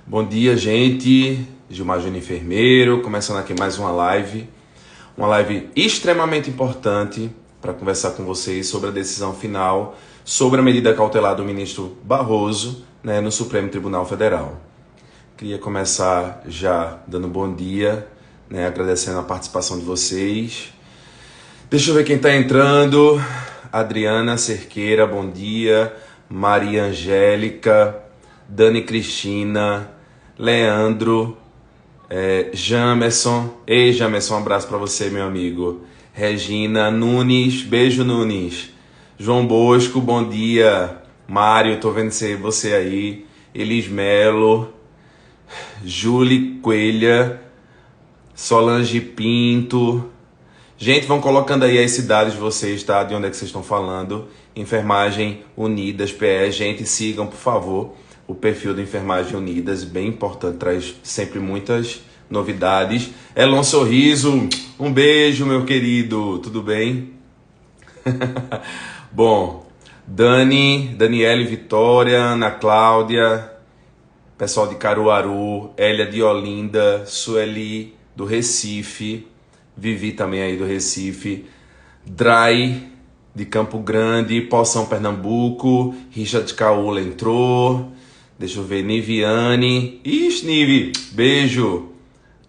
Bom dia, gente. Gilmar Júnior Enfermeiro, começando aqui mais uma live extremamente importante para conversar com vocês sobre a decisão final sobre a medida cautelar do ministro Barroso, no Supremo Tribunal Federal. Queria começar já dando bom dia, agradecendo a participação de vocês. Deixa eu ver quem está entrando. Adriana Cerqueira, bom dia. Maria Angélica, Dani Cristina, Leandro, Jamerson. Ei, Jamerson, um abraço para você, meu amigo. Regina Nunes, beijo, Nunes. João Bosco, bom dia. Mário, tô vendo você aí. Elis Melo, Julie Coelha, Solange Pinto. Gente, vão colocando aí as cidades de vocês, tá? De onde é que vocês estão falando. Enfermagem Unidas, PE. Gente, sigam, por favor, o perfil do Enfermagem Unidas. Bem importante, traz sempre muitas novidades. Elon Sorriso, um beijo, meu querido. Tudo bem? Bom, Daniele Vitória, Ana Cláudia, pessoal de Caruaru, Hélia de Olinda, Sueli do Recife, Vivi também aí do Recife, Drai de Campo Grande, Poção Pernambuco, Richard Caula entrou, deixa eu ver, Niviane, ixi, Nive, beijo,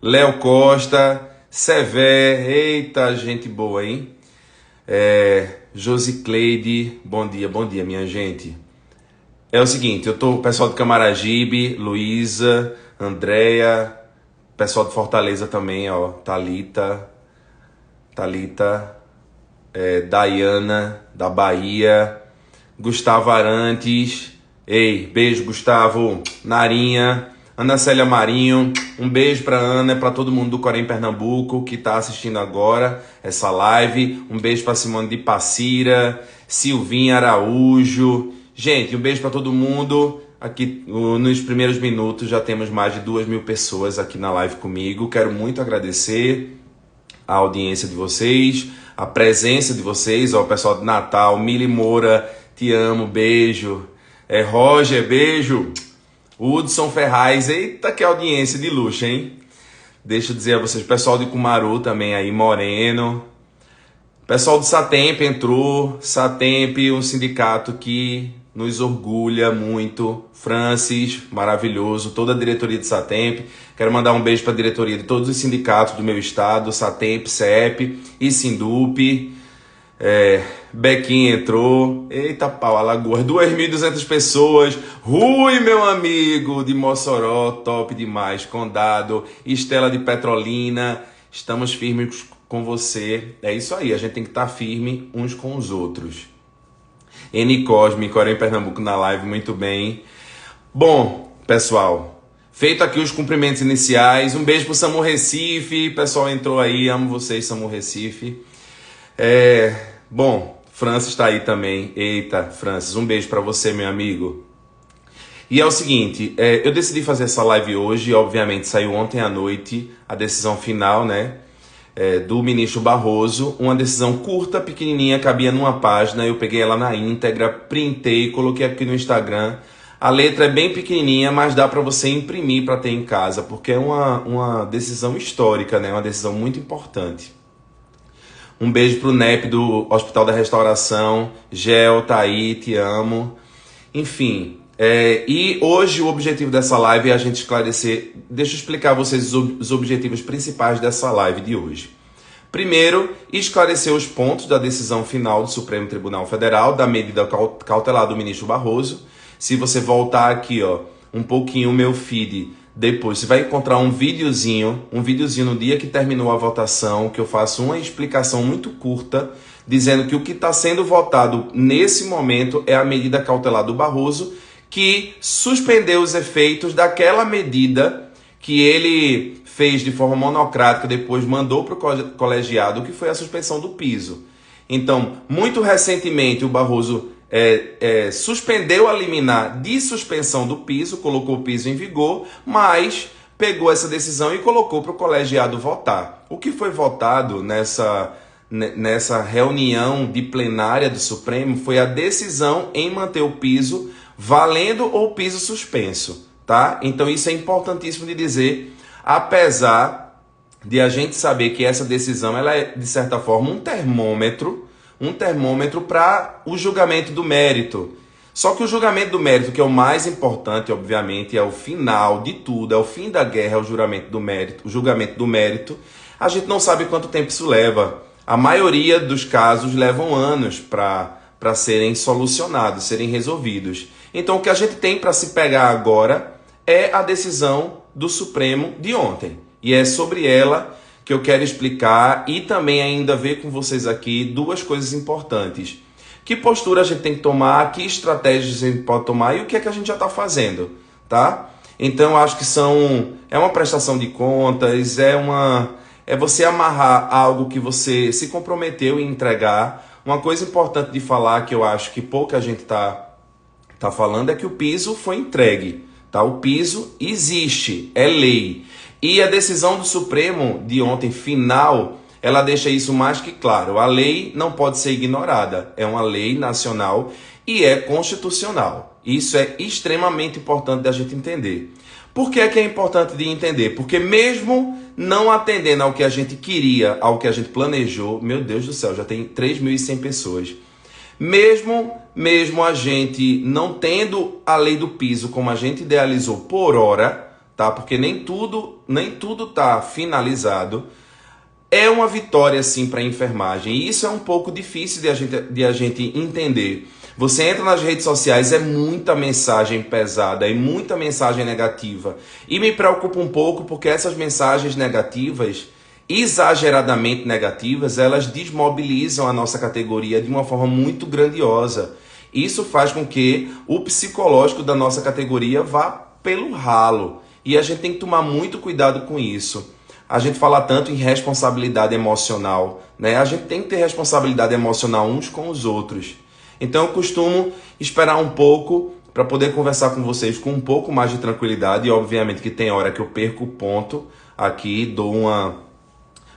Léo Costa, Sever, eita, gente boa, hein? Josicleide, bom dia, minha gente. É o seguinte, eu tô, pessoal de Camaragibe, Luísa, Andréia, pessoal de Fortaleza também, ó, Thalita, Dayana, da Bahia, Gustavo Arantes, ei, beijo, Gustavo, Narinha, Ana Célia Marinho, um beijo pra Ana e pra todo mundo do Corém Pernambuco que tá assistindo agora essa live, um beijo pra Simone de Passira, Silvinha Araújo, gente, um beijo pra todo mundo. Aqui nos primeiros minutos já temos mais de 2.000 pessoas aqui na live comigo, quero muito agradecer a audiência de vocês, a presença de vocês, ó, o pessoal de Natal, Mili Moura, te amo, beijo. Roger, beijo. Hudson Ferraz, eita que audiência de luxo, hein? Deixa eu dizer a vocês, pessoal de Cumaru também aí, Moreno. Pessoal do Satemp entrou, Satemp, um sindicato que nos orgulha muito. Francis, maravilhoso, toda a diretoria de Satemp. Quero mandar um beijo para a diretoria de todos os sindicatos do meu estado, Satemp, CEP e Sindup. Bequim entrou. Eita pau, Alagoas, 2.200 pessoas. Rui, meu amigo, de Mossoró, top demais. Condado, Estela de Petrolina. Estamos firmes com você. É isso aí, a gente tem que estar firme uns com os outros. N Cosme, Corém Pernambuco na live, muito bem. Bom, pessoal, feito aqui os cumprimentos iniciais, um beijo pro Samu Recife, pessoal entrou aí, amo vocês, Samu Recife. Bom, Francis tá aí também, eita, Francis, um beijo pra você, meu amigo. E é o seguinte, eu decidi fazer essa live hoje, obviamente saiu ontem à noite a decisão final, do ministro Barroso, uma decisão curta, pequenininha, cabia numa página, eu peguei ela na íntegra, printei, coloquei aqui no Instagram. A letra é bem pequenininha, mas dá para você imprimir para ter em casa, porque é uma decisão histórica, uma decisão muito importante. Um beijo pro NEP do Hospital da Restauração, Gel, tá aí, te amo. Enfim, e hoje o objetivo dessa live é a gente esclarecer, deixa eu explicar a vocês os objetivos principais dessa live de hoje. Primeiro, esclarecer os pontos da decisão final do Supremo Tribunal Federal, da medida cautelar do ministro Barroso. Se você voltar aqui, ó, um pouquinho o meu feed, depois você vai encontrar um videozinho no dia que terminou a votação, que eu faço uma explicação muito curta, dizendo que o que está sendo votado nesse momento é a medida cautelar do Barroso, que suspendeu os efeitos daquela medida que ele fez de forma monocrática, depois mandou para o colegiado, que foi a suspensão do piso. Então, muito recentemente, o Barroso suspendeu a liminar de suspensão do piso, colocou o piso em vigor, mas pegou essa decisão e colocou para o colegiado votar. O que foi votado nessa reunião de plenária do Supremo foi a decisão em manter o piso valendo ou piso suspenso. tá? Então isso é importantíssimo de dizer, apesar de a gente saber que essa decisão ela é, de certa forma, um termômetro para o julgamento do mérito. Só que o julgamento do mérito, que é o mais importante, obviamente, é o final de tudo, é o fim da guerra, é o julgamento do mérito, a gente não sabe quanto tempo isso leva. A maioria dos casos levam anos para serem solucionados, serem resolvidos. Então o que a gente tem para se pegar agora é a decisão do Supremo de ontem. E é sobre ela que eu quero explicar e também ainda ver com vocês aqui duas coisas importantes. Que postura a gente tem que tomar, que estratégias a gente pode tomar e o que é que a gente já está fazendo, tá? Então eu acho que é uma prestação de contas, é você amarrar algo que você se comprometeu em entregar. Uma coisa importante de falar que eu acho que pouca gente tá falando é que o piso foi entregue, tá? O piso existe, é lei. E a decisão do Supremo de ontem, final, ela deixa isso mais que claro. A lei não pode ser ignorada. É uma lei nacional e é constitucional. Isso é extremamente importante da gente entender. Por que é importante de entender? Porque mesmo não atendendo ao que a gente queria, ao que a gente planejou, meu Deus do céu, já tem 3.100 pessoas. Mesmo a gente não tendo a lei do piso como a gente idealizou por hora, tá? Porque nem tudo tá finalizado. É uma vitória, sim, para a enfermagem. E isso é um pouco difícil de a gente entender. Você entra nas redes sociais, é muita mensagem pesada, é muita mensagem negativa. E me preocupa um pouco porque essas mensagens negativas, exageradamente negativas, elas desmobilizam a nossa categoria de uma forma muito grandiosa. Isso faz com que o psicológico da nossa categoria vá pelo ralo. E a gente tem que tomar muito cuidado com isso. A gente fala tanto em responsabilidade emocional, né? A gente tem que ter responsabilidade emocional uns com os outros. Então eu costumo esperar um pouco para poder conversar com vocês com um pouco mais de tranquilidade. E obviamente que tem hora que eu perco o ponto aqui,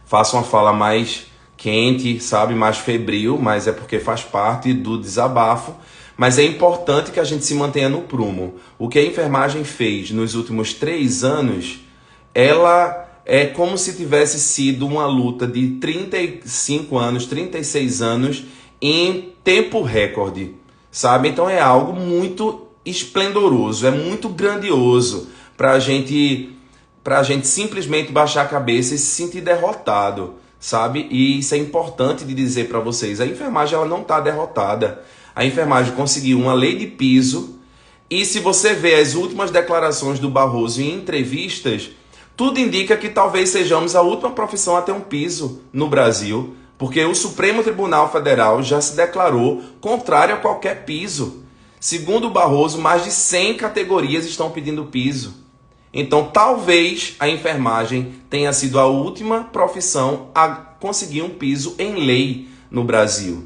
faço uma fala mais quente, sabe, mais febril, mas é porque faz parte do desabafo. Mas é importante que a gente se mantenha no prumo. O que a enfermagem fez nos últimos 3 anos, ela é como se tivesse sido uma luta de 35 anos, 36 anos em tempo recorde, sabe? Então é algo muito esplendoroso, é muito grandioso para a gente simplesmente baixar a cabeça e se sentir derrotado, sabe? E isso é importante de dizer para vocês. A enfermagem ela não está derrotada. A enfermagem conseguiu uma lei de piso e se você vê as últimas declarações do Barroso em entrevistas, tudo indica que talvez sejamos a última profissão a ter um piso no Brasil, porque o Supremo Tribunal Federal já se declarou contrário a qualquer piso. Segundo o Barroso, mais de 100 categorias estão pedindo piso. Então, talvez a enfermagem tenha sido a última profissão a conseguir um piso em lei no Brasil.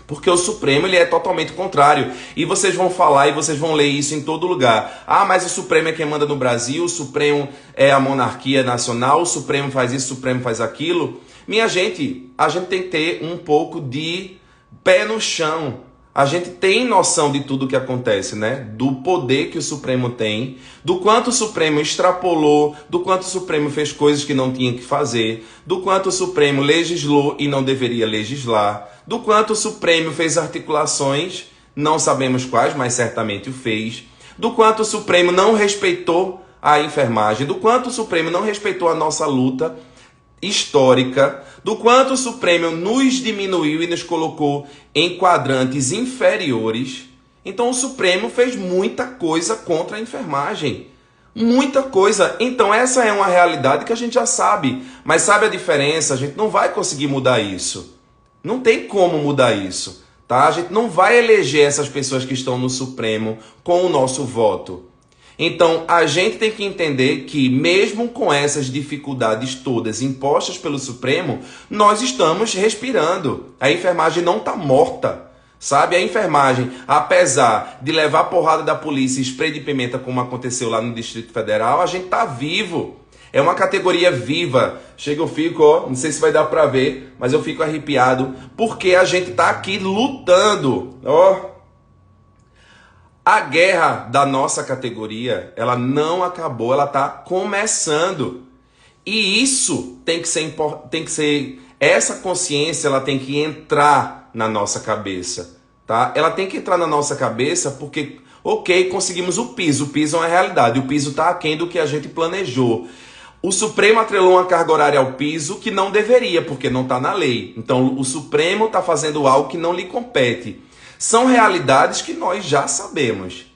Porque o Supremo ele é totalmente contrário. E vocês vão falar e vocês vão ler isso em todo lugar. Ah, mas o Supremo é quem manda no Brasil, o Supremo é a monarquia nacional, o Supremo faz isso, o Supremo faz aquilo. Minha gente, a gente tem que ter um pouco de pé no chão. A gente tem noção de tudo o que acontece, né? Do poder que o Supremo tem, do quanto o Supremo extrapolou, do quanto o Supremo fez coisas que não tinha que fazer, do quanto o Supremo legislou e não deveria legislar, do quanto o Supremo fez articulações, não sabemos quais, mas certamente o fez, do quanto o Supremo não respeitou a enfermagem, do quanto o Supremo não respeitou a nossa luta histórica, do quanto o Supremo nos diminuiu e nos colocou em quadrantes inferiores. Então o Supremo fez muita coisa contra a enfermagem. Muita coisa. Então essa é uma realidade que a gente já sabe. Mas sabe a diferença? A gente não vai conseguir mudar isso. Não tem como mudar isso, tá? A gente não vai eleger essas pessoas que estão no Supremo com o nosso voto. Então, a gente tem que entender que, mesmo com essas dificuldades todas impostas pelo Supremo, nós estamos respirando. A enfermagem não está morta, sabe? A enfermagem, apesar de levar porrada da polícia e spray de pimenta, como aconteceu lá no Distrito Federal, a gente está vivo. É uma categoria viva. Chega, eu fico, ó, não sei se vai dar para ver, mas eu fico arrepiado, porque a gente está aqui lutando, ó. A guerra da nossa categoria, ela não acabou, ela está começando. E isso tem que ser, essa consciência, ela tem que entrar na nossa cabeça, tá? Ela tem que entrar na nossa cabeça porque, ok, conseguimos o piso é uma realidade, o piso está aquém do que a gente planejou. O Supremo atrelou uma carga horária ao piso que não deveria, porque não está na lei. Então, o Supremo está fazendo algo que não lhe compete. São realidades que nós já sabemos.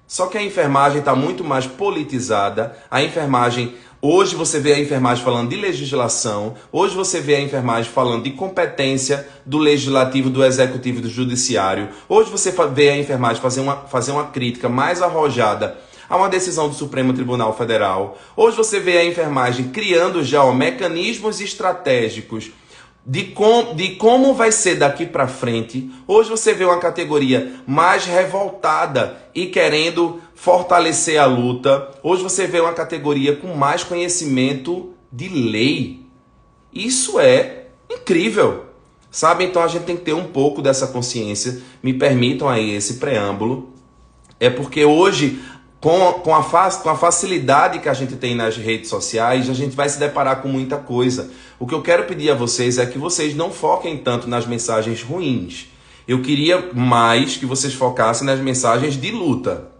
Só que a enfermagem está muito mais politizada. A enfermagem, hoje você vê a enfermagem falando de legislação, hoje você vê a enfermagem falando de competência do legislativo, do executivo e do judiciário. Hoje você vê a enfermagem fazer uma crítica mais arrojada a uma decisão do Supremo Tribunal Federal. Hoje você vê a enfermagem criando já mecanismos estratégicos de como vai ser daqui para frente. Hoje você vê uma categoria mais revoltada e querendo fortalecer a luta. Hoje você vê uma categoria com mais conhecimento de lei. Isso é incrível, sabe? Então a gente tem que ter um pouco dessa consciência. Me permitam aí esse preâmbulo. É porque hoje, com a facilidade que a gente tem nas redes sociais, a gente vai se deparar com muita coisa. O que eu quero pedir a vocês é que vocês não foquem tanto nas mensagens ruins. Eu queria mais que vocês focassem nas mensagens de luta.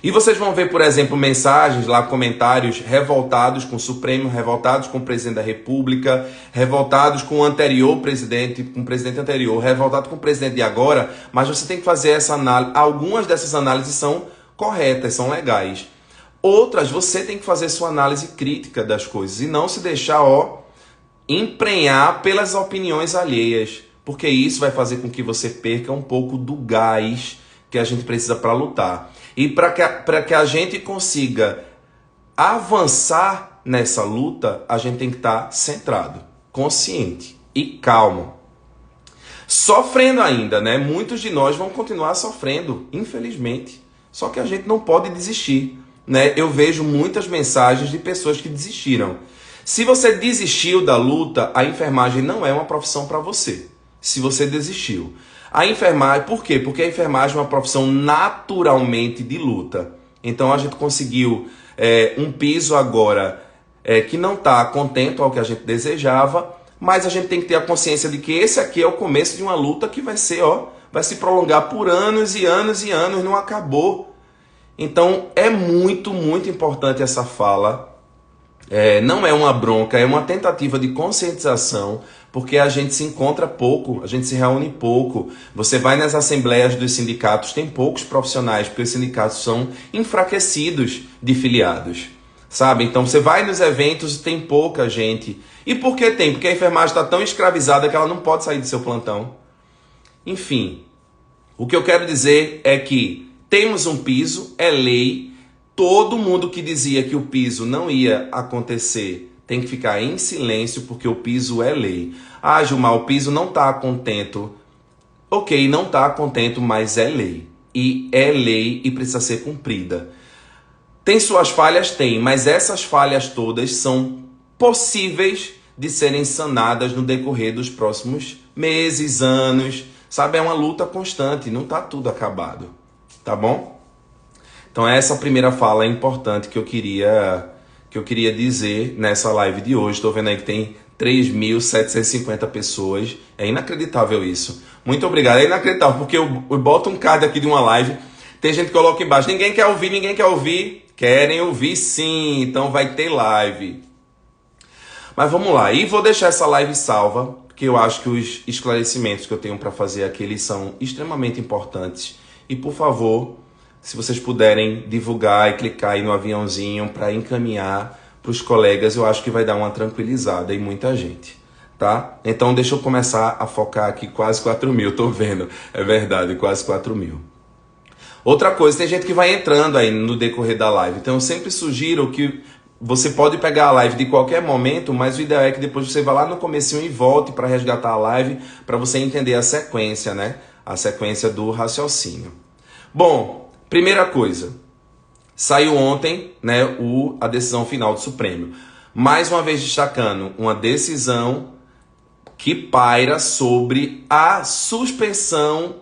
E vocês vão ver, por exemplo, mensagens lá, comentários revoltados com o Supremo, revoltados com o presidente da República, revoltados com o anterior presidente, com o presidente anterior, revoltados com o presidente de agora, mas você tem que fazer essa análise. Algumas dessas análises são corretas, são legais. Outras, você tem que fazer sua análise crítica das coisas e não se deixar, emprenhar pelas opiniões alheias, porque isso vai fazer com que você perca um pouco do gás que a gente precisa para lutar. E para que a gente consiga avançar nessa luta, a gente tem que estar centrado, consciente e calmo. Sofrendo ainda, né? Muitos de nós vão continuar sofrendo, infelizmente. Só que a gente não pode desistir, né? Eu vejo muitas mensagens de pessoas que desistiram. Se você desistiu da luta, a enfermagem não é uma profissão para você. Se você desistiu. A enfermagem, por quê? Porque a enfermagem é uma profissão naturalmente de luta. Então a gente conseguiu um piso agora que não está contente ao que a gente desejava, mas a gente tem que ter a consciência de que esse aqui é o começo de uma luta que vai ser, vai se prolongar por anos e anos e anos, não acabou. Então é muito, muito importante essa fala. Não é uma bronca, é uma tentativa de conscientização, porque a gente se encontra pouco, a gente se reúne pouco. Você vai nas assembleias dos sindicatos, tem poucos profissionais, porque os sindicatos são enfraquecidos de filiados, sabe? Então você vai nos eventos, tem pouca gente. E por que tem? Porque a enfermagem está tão escravizada que ela não pode sair do seu plantão. Enfim, o que eu quero dizer é que temos um piso, é lei. Todo mundo que dizia que o piso não ia acontecer tem que ficar em silêncio, porque o piso é lei. Ah, Gilmar, o piso não está contento. Ok, não está contento, mas é lei. E é lei e precisa ser cumprida. Tem suas falhas? Tem, mas essas falhas todas são possíveis de serem sanadas no decorrer dos próximos meses, anos. Sabe, é uma luta constante, não está tudo acabado. Tá bom? Então essa primeira fala é importante que eu queria dizer nessa live de hoje. Estou vendo aí que tem 3.750 pessoas. É inacreditável isso. Muito obrigado. É inacreditável, porque eu boto um card aqui de uma live, tem gente que coloca embaixo, ninguém quer ouvir, ninguém quer ouvir. Querem ouvir sim, então vai ter live. Mas vamos lá, e vou deixar essa live salva, porque eu acho que os esclarecimentos que eu tenho para fazer aqui, eles são extremamente importantes. E por favor, se vocês puderem divulgar e clicar aí no aviãozinho para encaminhar para os colegas, eu acho que vai dar uma tranquilizada em muita gente, tá? Então deixa eu começar a focar aqui, quase 4.000, tô vendo, é verdade, quase 4.000. Outra coisa, tem gente que vai entrando aí no decorrer da live, então eu sempre sugiro que você pode pegar a live de qualquer momento, mas o ideal é que depois você vá lá no comecinho e volte para resgatar a live, para você entender a sequência, né? A sequência do raciocínio. Bom, primeira coisa, saiu ontem, né, a decisão final do Supremo. Mais uma vez destacando, uma decisão que paira sobre a suspensão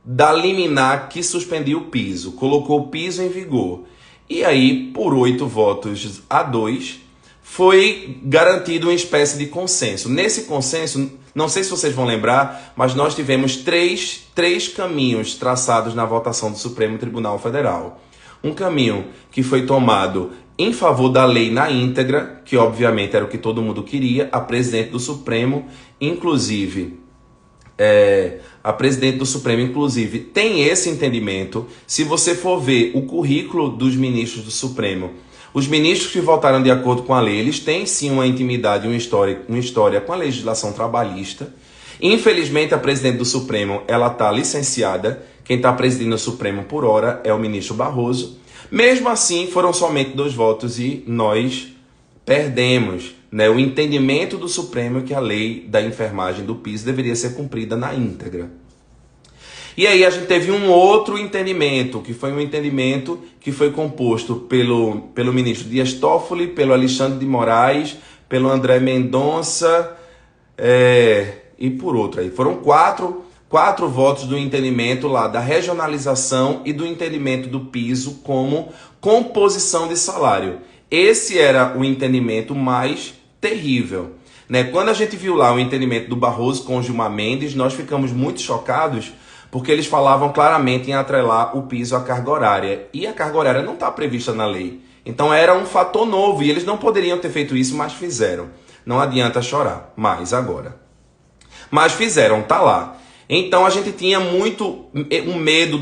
da liminar que suspendia o piso, colocou o piso em vigor. E aí, por 8 votos a 2, foi garantido uma espécie de consenso. Nesse consenso, não sei se vocês vão lembrar, mas nós tivemos três caminhos traçados na votação do Supremo Tribunal Federal. Um caminho que foi tomado em favor da lei na íntegra, que obviamente era o que todo mundo queria. A presidente do Supremo, inclusive, tem esse entendimento. Se você for ver o currículo dos ministros do Supremo, os ministros que votaram de acordo com a lei, eles têm sim uma intimidade, uma história com a legislação trabalhista. Infelizmente, a presidente do Supremo, ela está licenciada. Quem está presidindo o Supremo por hora é o ministro Barroso. Mesmo assim, foram somente 2 votos e nós perdemos, né, o entendimento do Supremo que a lei da enfermagem do piso deveria ser cumprida na íntegra. E aí a gente teve um outro entendimento, que foi um entendimento que foi composto pelo ministro Dias Toffoli, pelo Alexandre de Moraes, pelo André Mendonça e por outro aí. Foram quatro votos do entendimento lá da regionalização e do entendimento do piso como composição de salário. Esse era o entendimento mais terrível, né? Quando a gente viu lá o entendimento do Barroso com o Gilmar Mendes, nós ficamos muito chocados, porque eles falavam claramente em atrelar o piso à carga horária. E a carga horária não está prevista na lei. Então era um fator novo e eles não poderiam ter feito isso, mas fizeram. Não adianta chorar mais agora. Mas fizeram, tá lá. Então a gente tinha muito um medo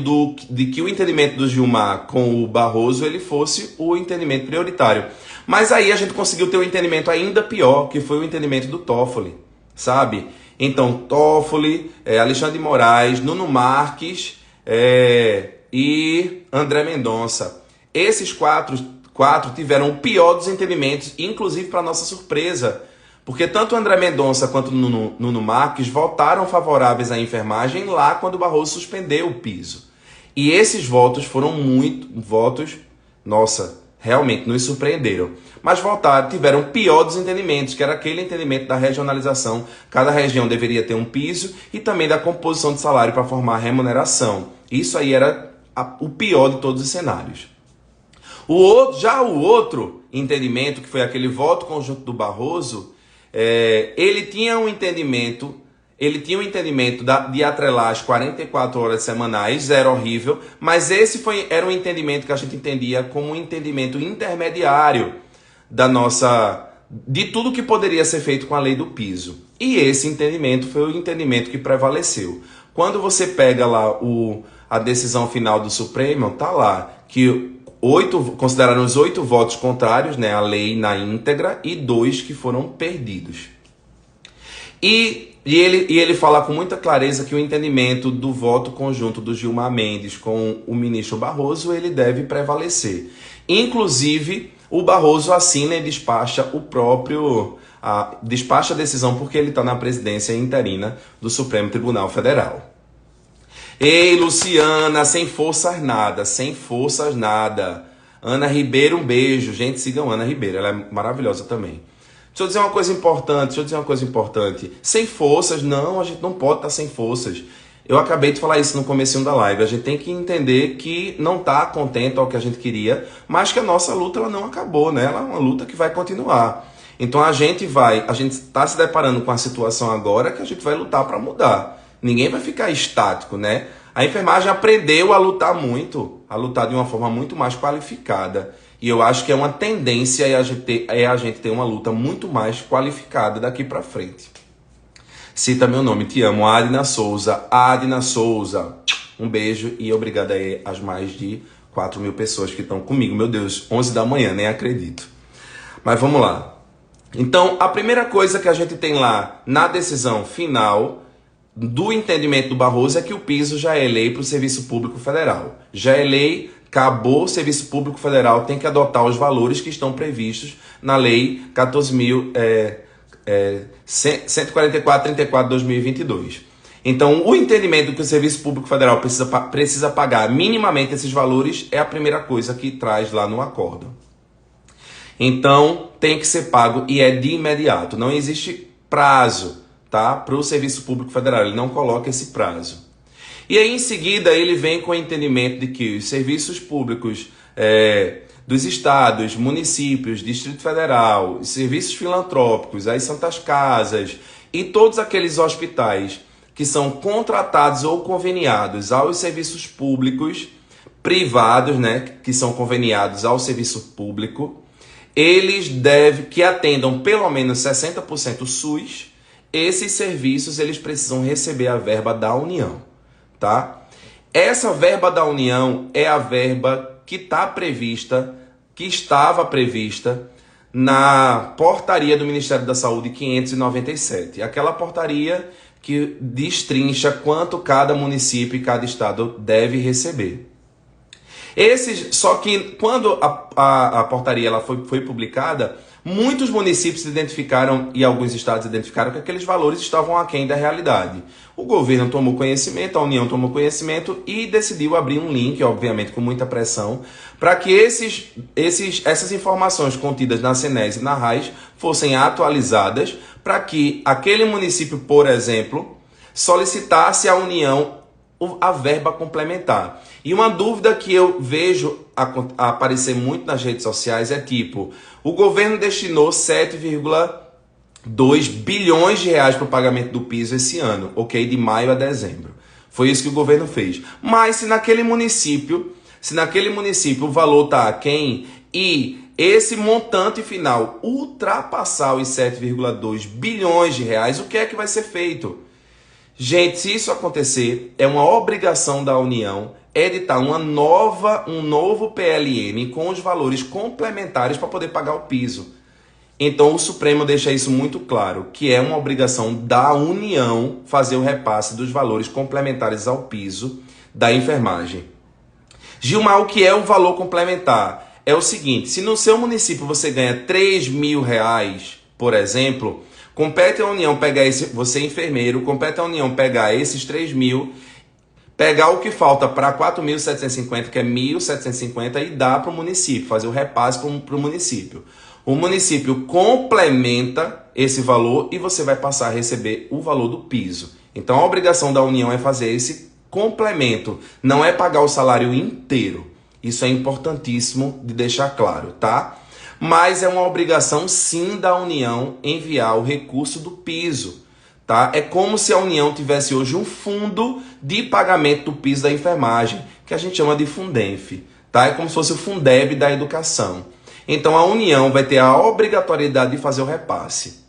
de que o entendimento do Gilmar com o Barroso ele fosse o entendimento prioritário. Mas aí a gente conseguiu ter um entendimento ainda pior, que foi o entendimento do Toffoli, sabe? Então Toffoli, Alexandre de Moraes, Nuno Marques e André Mendonça. Esses quatro tiveram o pior dos entendimentos, inclusive para nossa surpresa. Porque tanto André Mendonça quanto Nuno Marques votaram favoráveis à enfermagem lá quando o Barroso suspendeu o piso. E esses votos foram realmente nos surpreenderam. Mas tiveram o pior dos entendimentos, que era aquele entendimento da regionalização. Cada região deveria ter um piso e também da composição de salário para formar remuneração. Isso aí era o pior de todos os cenários. O outro entendimento, que foi aquele voto conjunto do Barroso, ele tinha um entendimento de atrelar as 44 horas semanais, era horrível, mas era um entendimento que a gente entendia como um entendimento intermediário de tudo que poderia ser feito com a lei do piso. E esse entendimento foi o entendimento que prevaleceu. Quando você pega lá a decisão final do Supremo, tá lá que consideraram os 8 votos contrários, né, à lei na íntegra, e 2 que foram perdidos. E ele fala com muita clareza que o entendimento do voto conjunto do Gilmar Mendes com o ministro Barroso, ele deve prevalecer. Inclusive, o Barroso assina e despacha despacha a decisão porque ele está na presidência interina do Supremo Tribunal Federal. Ei, Luciana, sem forças nada. Ana Ribeiro, um beijo. Gente, sigam Ana Ribeiro, ela é maravilhosa também. Deixa eu dizer uma coisa importante. Sem forças, não, a gente não pode estar sem forças. Eu acabei de falar isso no comecinho da live. A gente tem que entender que não está contente ao que a gente queria, mas que a nossa luta ela não acabou, né? Ela é uma luta que vai continuar. Então a gente está se deparando com a situação agora que a gente vai lutar para mudar. Ninguém vai ficar estático, né? A enfermagem aprendeu a lutar de uma forma muito mais qualificada. E eu acho que é uma tendência a gente ter uma luta muito mais qualificada daqui para frente. Cita meu nome, te amo, Adna Souza. Um beijo e obrigado aí às mais de 4.000 pessoas que estão comigo. Meu Deus, 11 da manhã, nem acredito. Mas vamos lá. Então, a primeira coisa que a gente tem lá na decisão final do entendimento do Barroso é que o piso já é lei para o Serviço Público Federal. Já é lei, acabou, o Serviço Público Federal tem que adotar os valores que estão previstos na Lei 144/34 de 2022. Então, o entendimento que o Serviço Público Federal precisa pagar minimamente esses valores é a primeira coisa que traz lá no acordo. Então, tem que ser pago e é de imediato. Não existe prazo, tá, para o Serviço Público Federal, ele não coloca esse prazo. E aí, em seguida, ele vem com o entendimento de que os serviços públicos dos estados, municípios, Distrito Federal, os serviços filantrópicos, as santas casas e todos aqueles hospitais que são contratados ou conveniados aos serviços públicos privados, né, que são conveniados ao serviço público, eles devem, que atendam pelo menos 60% SUS, esses serviços eles precisam receber a verba da União, tá? Essa verba da União é a verba que está prevista, que estava prevista na portaria do Ministério da Saúde 597. Aquela portaria que destrincha quanto cada município e cada estado deve receber. Só que quando a portaria ela foi publicada, muitos municípios identificaram e alguns estados identificaram que aqueles valores estavam aquém da realidade. O governo tomou conhecimento, a União tomou conhecimento e decidiu abrir um link, obviamente com muita pressão, para que essas informações contidas na SENES e na RAIS fossem atualizadas para que aquele município, por exemplo, solicitasse à União a verba complementar. E uma dúvida que eu vejo aparecer muito nas redes sociais é tipo, o governo destinou 7,2 bilhões de reais para o pagamento do piso esse ano, ok? De maio a dezembro. Foi isso que o governo fez. Mas se naquele município o valor está aquém e esse montante final ultrapassar os 7,2 bilhões de reais, o que é que vai ser feito? Gente, se isso acontecer, é uma obrigação da União editar um novo PLN com os valores complementares para poder pagar o piso. Então o Supremo deixa isso muito claro, que é uma obrigação da União fazer o repasse dos valores complementares ao piso da enfermagem. Gilmar, o que é o valor complementar? É o seguinte, se no seu município você ganha 3 mil reais, por exemplo, compete à União pegar você é enfermeiro, compete à União pegar esses 3 mil, pegar o que falta para 4.750, que é 1.750, e dar para o município, fazer o repasse para o município. O município complementa esse valor e você vai passar a receber o valor do piso. Então a obrigação da União é fazer esse complemento, não é pagar o salário inteiro. Isso é importantíssimo de deixar claro, tá? Mas é uma obrigação sim da União enviar o recurso do piso, tá? É como se a União tivesse hoje um fundo de pagamento do piso da enfermagem, que a gente chama de Fundenf, tá? É como se fosse o Fundeb da educação. Então a União vai ter a obrigatoriedade de fazer o repasse.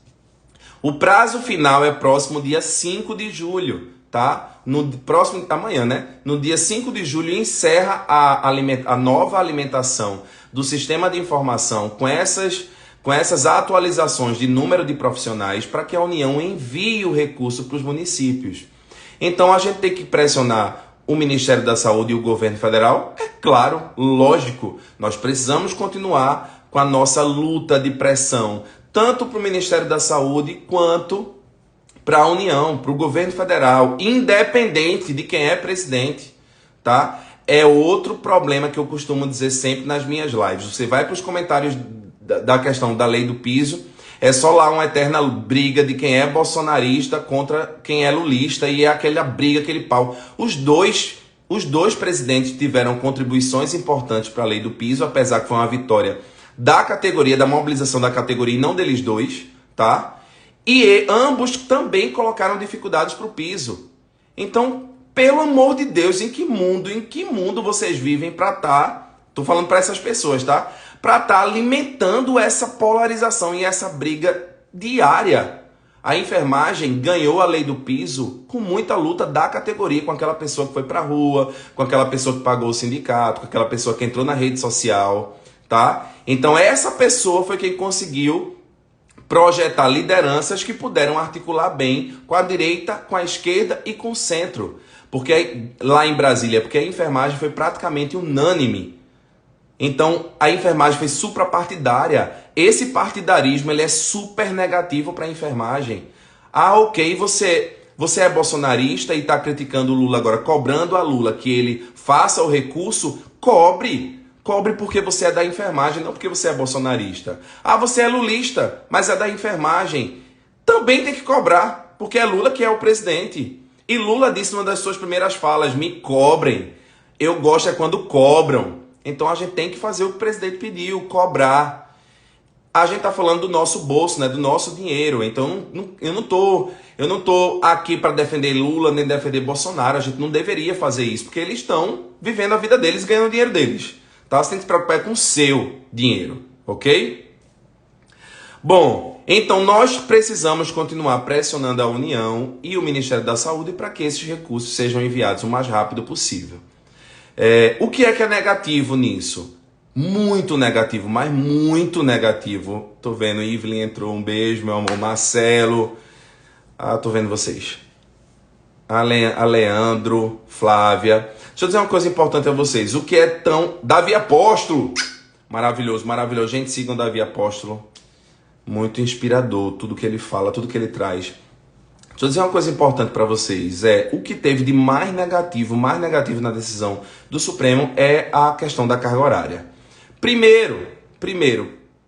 O prazo final é próximo dia 5 de julho, tá? No próximo, amanhã, né? No dia 5 de julho encerra a nova alimentação do sistema de informação com essas atualizações de número de profissionais para que a União envie o recurso para os municípios. Então a gente tem que pressionar o Ministério da Saúde e o governo federal? É claro, lógico, nós precisamos continuar com a nossa luta de pressão, tanto para o Ministério da Saúde quanto para a União, para o governo federal, independente de quem é presidente, tá? É outro problema que eu costumo dizer sempre nas minhas lives. Você vai para os comentários da questão da lei do piso, é só lá uma eterna briga de quem é bolsonarista contra quem é lulista, e é aquela briga, aquele pau. Os dois presidentes tiveram contribuições importantes para a lei do piso, apesar que foi uma vitória da categoria, da mobilização da categoria e não deles dois, tá? E ambos também colocaram dificuldades para o piso. Então, pelo amor de Deus, em que mundo vocês vivem para estar, tô falando para essas pessoas, tá? Para estar alimentando essa polarização e essa briga diária. A enfermagem ganhou a lei do piso com muita luta da categoria, com aquela pessoa que foi para a rua, com aquela pessoa que pagou o sindicato, com aquela pessoa que entrou na rede social, tá? Então essa pessoa foi quem conseguiu projetar lideranças que puderam articular bem com a direita, com a esquerda e com o centro. Porque lá em Brasília, porque a enfermagem foi praticamente unânime. Então, a enfermagem foi suprapartidária. Esse partidarismo ele é super negativo para a enfermagem. Ah, ok, você é bolsonarista e está criticando o Lula agora, cobrando a Lula que ele faça o recurso, cobre. Cobre porque você é da enfermagem, não porque você é bolsonarista. Ah, você é lulista, mas é da enfermagem. Também tem que cobrar, porque é Lula que é o presidente. E Lula disse numa das suas primeiras falas, me cobrem. Eu gosto é quando cobram. Então a gente tem que fazer o que o presidente pediu, cobrar. A gente está falando do nosso bolso, né, do nosso dinheiro. Então eu não tô aqui para defender Lula nem defender Bolsonaro. A gente não deveria fazer isso, porque eles estão vivendo a vida deles, ganhando o dinheiro deles. Tá? Você tem que se preocupar com o seu dinheiro, ok? Bom, então nós precisamos continuar pressionando a União e o Ministério da Saúde para que esses recursos sejam enviados o mais rápido possível. O que é negativo nisso? Muito negativo, mas muito negativo. Tô vendo, Evelyn entrou, um beijo, meu amor, Marcelo. Tô vendo vocês. A Leandro, Flávia. Deixa eu dizer uma coisa importante a vocês. O que é tão... Davi Apóstolo. Maravilhoso, maravilhoso. Gente, sigam Davi Apóstolo. Muito inspirador, tudo que ele fala, tudo que ele traz. Deixa eu dizer uma coisa importante para vocês. O que teve de mais negativo na decisão do Supremo é a questão da carga horária. Primeiro,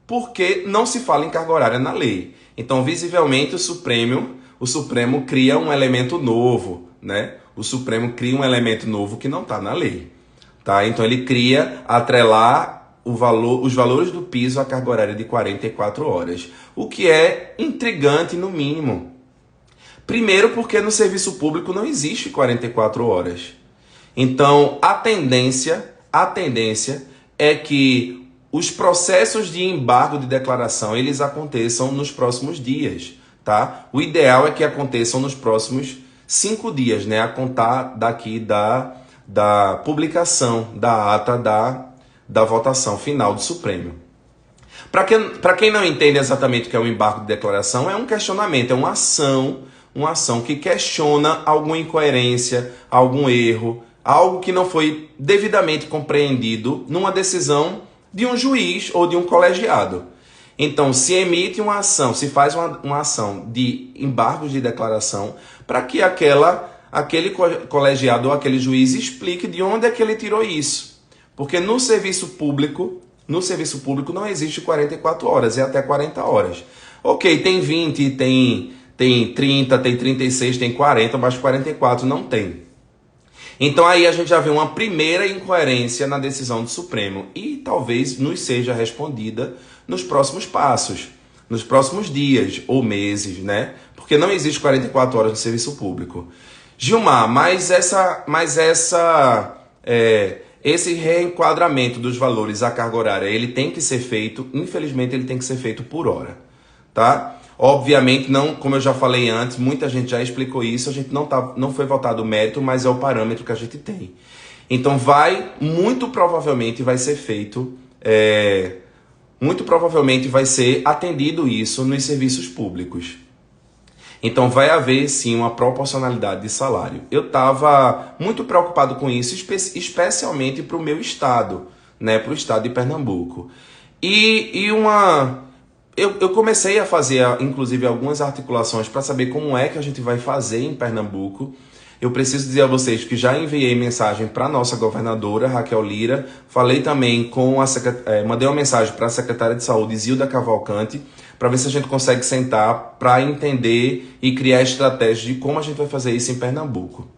porque não se fala em carga horária na lei. Então, visivelmente, o Supremo cria um elemento novo, né? O Supremo cria um elemento novo que não está na lei. Tá? Então, ele cria atrelar os valores do piso à carga horária de 44 horas. O que é intrigante, no mínimo. Primeiro, porque no serviço público não existe 44 horas. Então, a tendência é que os processos de embargo de declaração, eles aconteçam nos próximos dias, tá? O ideal é que aconteçam nos próximos 5 dias, né? A contar daqui da publicação da ata da votação final do Supremo. Para quem não entende exatamente o que é um embargo de declaração, é um questionamento, é uma ação que questiona alguma incoerência, algum erro, algo que não foi devidamente compreendido numa decisão de um juiz ou de um colegiado. Então, se emite uma ação, se faz uma ação de embargo de declaração para que aquele colegiado ou aquele juiz explique de onde é que ele tirou isso. Porque no serviço público não existe 44 horas, é até 40 horas. Ok, tem 20, tem 30, tem 36, tem 40, mas 44 não tem. Então aí a gente já vê uma primeira incoerência na decisão do Supremo e talvez nos seja respondida nos próximos passos, nos próximos dias ou meses, né? Porque não existe 44 horas no serviço público. Gilmar, esse reenquadramento dos valores à carga horária, ele tem que ser feito, infelizmente ele tem que ser feito por hora, tá? Obviamente, não, como eu já falei antes, muita gente já explicou isso, a gente não foi votado o mérito, mas é o parâmetro que a gente tem. Então muito provavelmente vai ser feito, muito provavelmente vai ser atendido isso nos serviços públicos. Então vai haver sim uma proporcionalidade de salário. Eu estava muito preocupado com isso, especialmente para o meu estado, né, para o estado de Pernambuco. Eu comecei a fazer, inclusive, algumas articulações para saber como é que a gente vai fazer em Pernambuco. Eu preciso dizer a vocês que já enviei mensagem para a nossa governadora, Raquel Lira. Falei também mandei uma mensagem para a secretária de Saúde, Zilda Cavalcante, para ver se a gente consegue sentar para entender e criar estratégias de como a gente vai fazer isso em Pernambuco.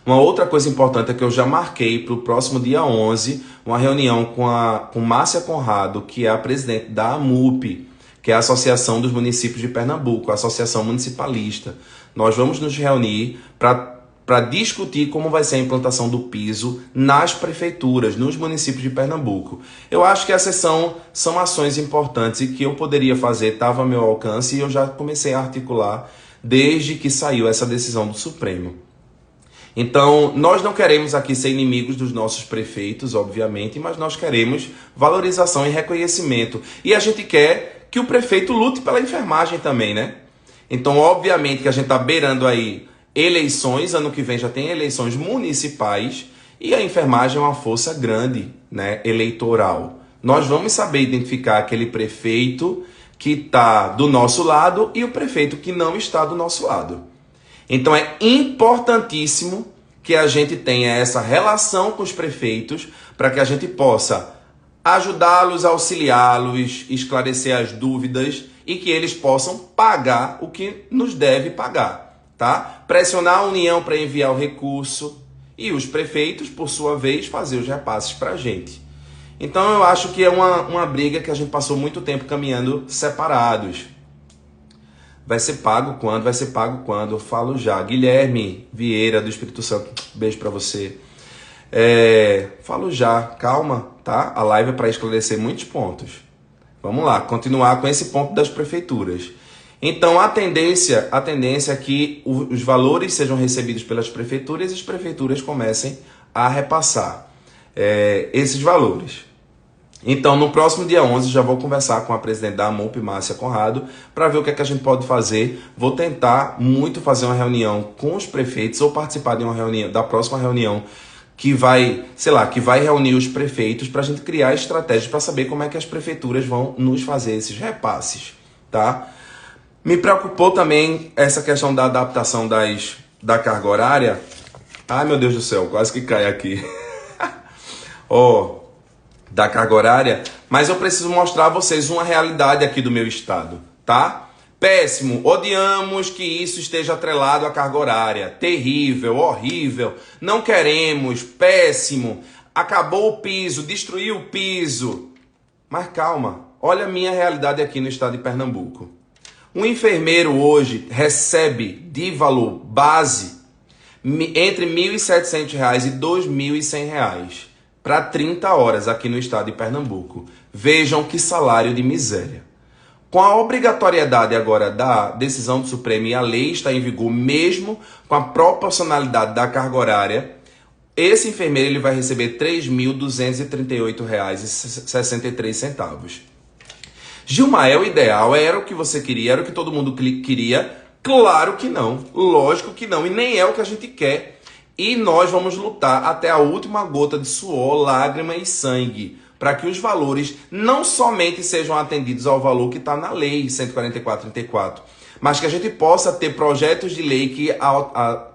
Uma outra coisa importante é que eu já marquei para o próximo dia 11 uma reunião com Márcia Conrado, que é a presidente da AMUP, que é a Associação dos Municípios de Pernambuco, a Associação Municipalista. Nós vamos nos reunir para discutir como vai ser a implantação do piso nas prefeituras, nos municípios de Pernambuco. Eu acho que essas são ações importantes e que eu poderia fazer, estava ao meu alcance, e eu já comecei a articular desde que saiu essa decisão do Supremo. Então, nós não queremos aqui ser inimigos dos nossos prefeitos, obviamente, mas nós queremos valorização e reconhecimento. E a gente quer que o prefeito lute pela enfermagem também, né? Então, obviamente que a gente está beirando aí eleições, ano que vem já tem eleições municipais, e a enfermagem é uma força grande, né, eleitoral. Nós vamos saber identificar aquele prefeito que está do nosso lado e o prefeito que não está do nosso lado. Então é importantíssimo que a gente tenha essa relação com os prefeitos para que a gente possa ajudá-los, auxiliá-los, esclarecer as dúvidas e que eles possam pagar o que nos deve pagar, tá? Pressionar a União para enviar o recurso e os prefeitos, por sua vez, fazer os repasses para a gente. Então eu acho que é uma briga que a gente passou muito tempo caminhando separados. Vai ser pago quando? Vai ser pago quando? Eu falo já. Guilherme Vieira, do Espírito Santo, beijo para você. Falo já, calma, tá? A live é para esclarecer muitos pontos. Vamos lá, continuar com esse ponto das prefeituras. Então a tendência é que os valores sejam recebidos pelas prefeituras e as prefeituras comecem a repassar esses valores. Então, no próximo dia 11, já vou conversar com a presidente da AMUP, Márcia Conrado, para ver o que é que a gente pode fazer. Vou tentar muito fazer uma reunião com os prefeitos ou participar de uma reunião, da próxima reunião que vai reunir os prefeitos para a gente criar estratégias para saber como é que as prefeituras vão nos fazer esses repasses, tá? Me preocupou também essa questão da adaptação da carga horária. Ai, meu Deus do céu, quase que cai aqui. Da carga horária, mas eu preciso mostrar a vocês uma realidade aqui do meu estado, tá? Péssimo, odiamos que isso esteja atrelado à carga horária, terrível, horrível, não queremos, péssimo, acabou o piso, destruiu o piso. Mas calma, olha a minha realidade aqui no estado de Pernambuco. Um enfermeiro hoje recebe de valor base entre R$ 1.700 e R$ 2.100 para 30 horas aqui no estado de Pernambuco. Vejam que salário de miséria. Com a obrigatoriedade agora da decisão do Supremo e a lei está em vigor, mesmo com a proporcionalidade da carga horária, esse enfermeiro ele vai receber R$ 3.238,63. Gilmar, é o ideal? Era o que você queria? Era o que todo mundo queria? Claro que não. Lógico que não. E nem é o que a gente quer. E nós vamos lutar até a última gota de suor, lágrima e sangue para que os valores não somente sejam atendidos ao valor que está na lei 144/34, mas que a gente possa ter projetos de lei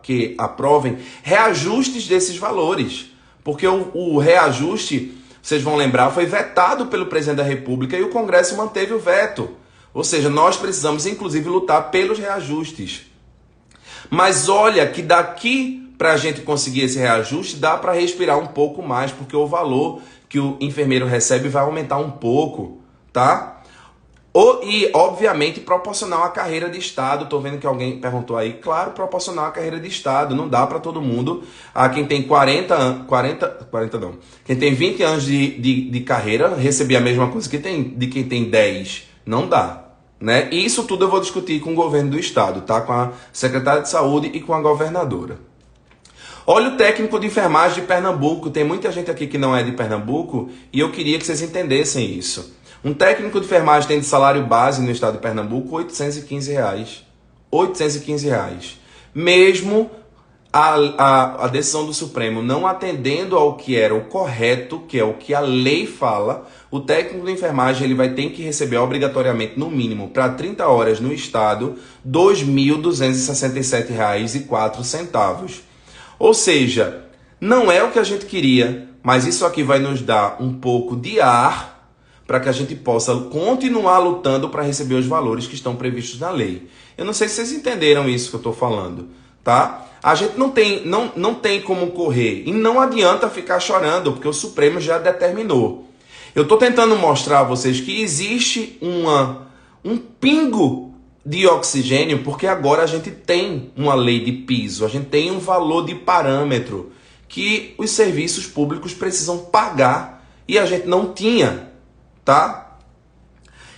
que aprovem reajustes desses valores. Porque o reajuste, vocês vão lembrar, foi vetado pelo presidente da República e o Congresso manteve o veto. Ou seja, nós precisamos inclusive lutar pelos reajustes. Mas olha que daqui para a gente conseguir esse reajuste, dá para respirar um pouco mais, porque o valor que o enfermeiro recebe vai aumentar um pouco, tá? E, obviamente, proporcional à carreira de Estado. Estou vendo que alguém perguntou aí. Claro, proporcional à carreira de Estado. Não dá para todo mundo. Quem tem 40 anos... 40 não. Quem tem 20 anos de carreira receber a mesma coisa que de quem tem 10. Não dá. Né? E isso tudo eu vou discutir com o governo do Estado, tá? Com a secretária de Saúde e com a governadora. Olha o técnico de enfermagem de Pernambuco. Tem muita gente aqui que não é de Pernambuco e eu queria que vocês entendessem isso. Um técnico de enfermagem tem de salário base no estado de Pernambuco R$ 815. R$ 815. Mesmo a decisão do Supremo não atendendo ao que era o correto, que é o que a lei fala, o técnico de enfermagem ele vai ter que receber obrigatoriamente, no mínimo, para 30 horas no estado, R$ 2.267,04. Ou seja, não é o que a gente queria, mas isso aqui vai nos dar um pouco de ar para que a gente possa continuar lutando para receber os valores que estão previstos na lei. Eu não sei se vocês entenderam isso que eu estou falando, tá? A gente não tem como correr e não adianta ficar chorando, porque o Supremo já determinou. Eu estou tentando mostrar a vocês que existe um pingo de oxigênio, porque agora a gente tem uma lei de piso, a gente tem um valor de parâmetro que os serviços públicos precisam pagar e a gente não tinha, tá?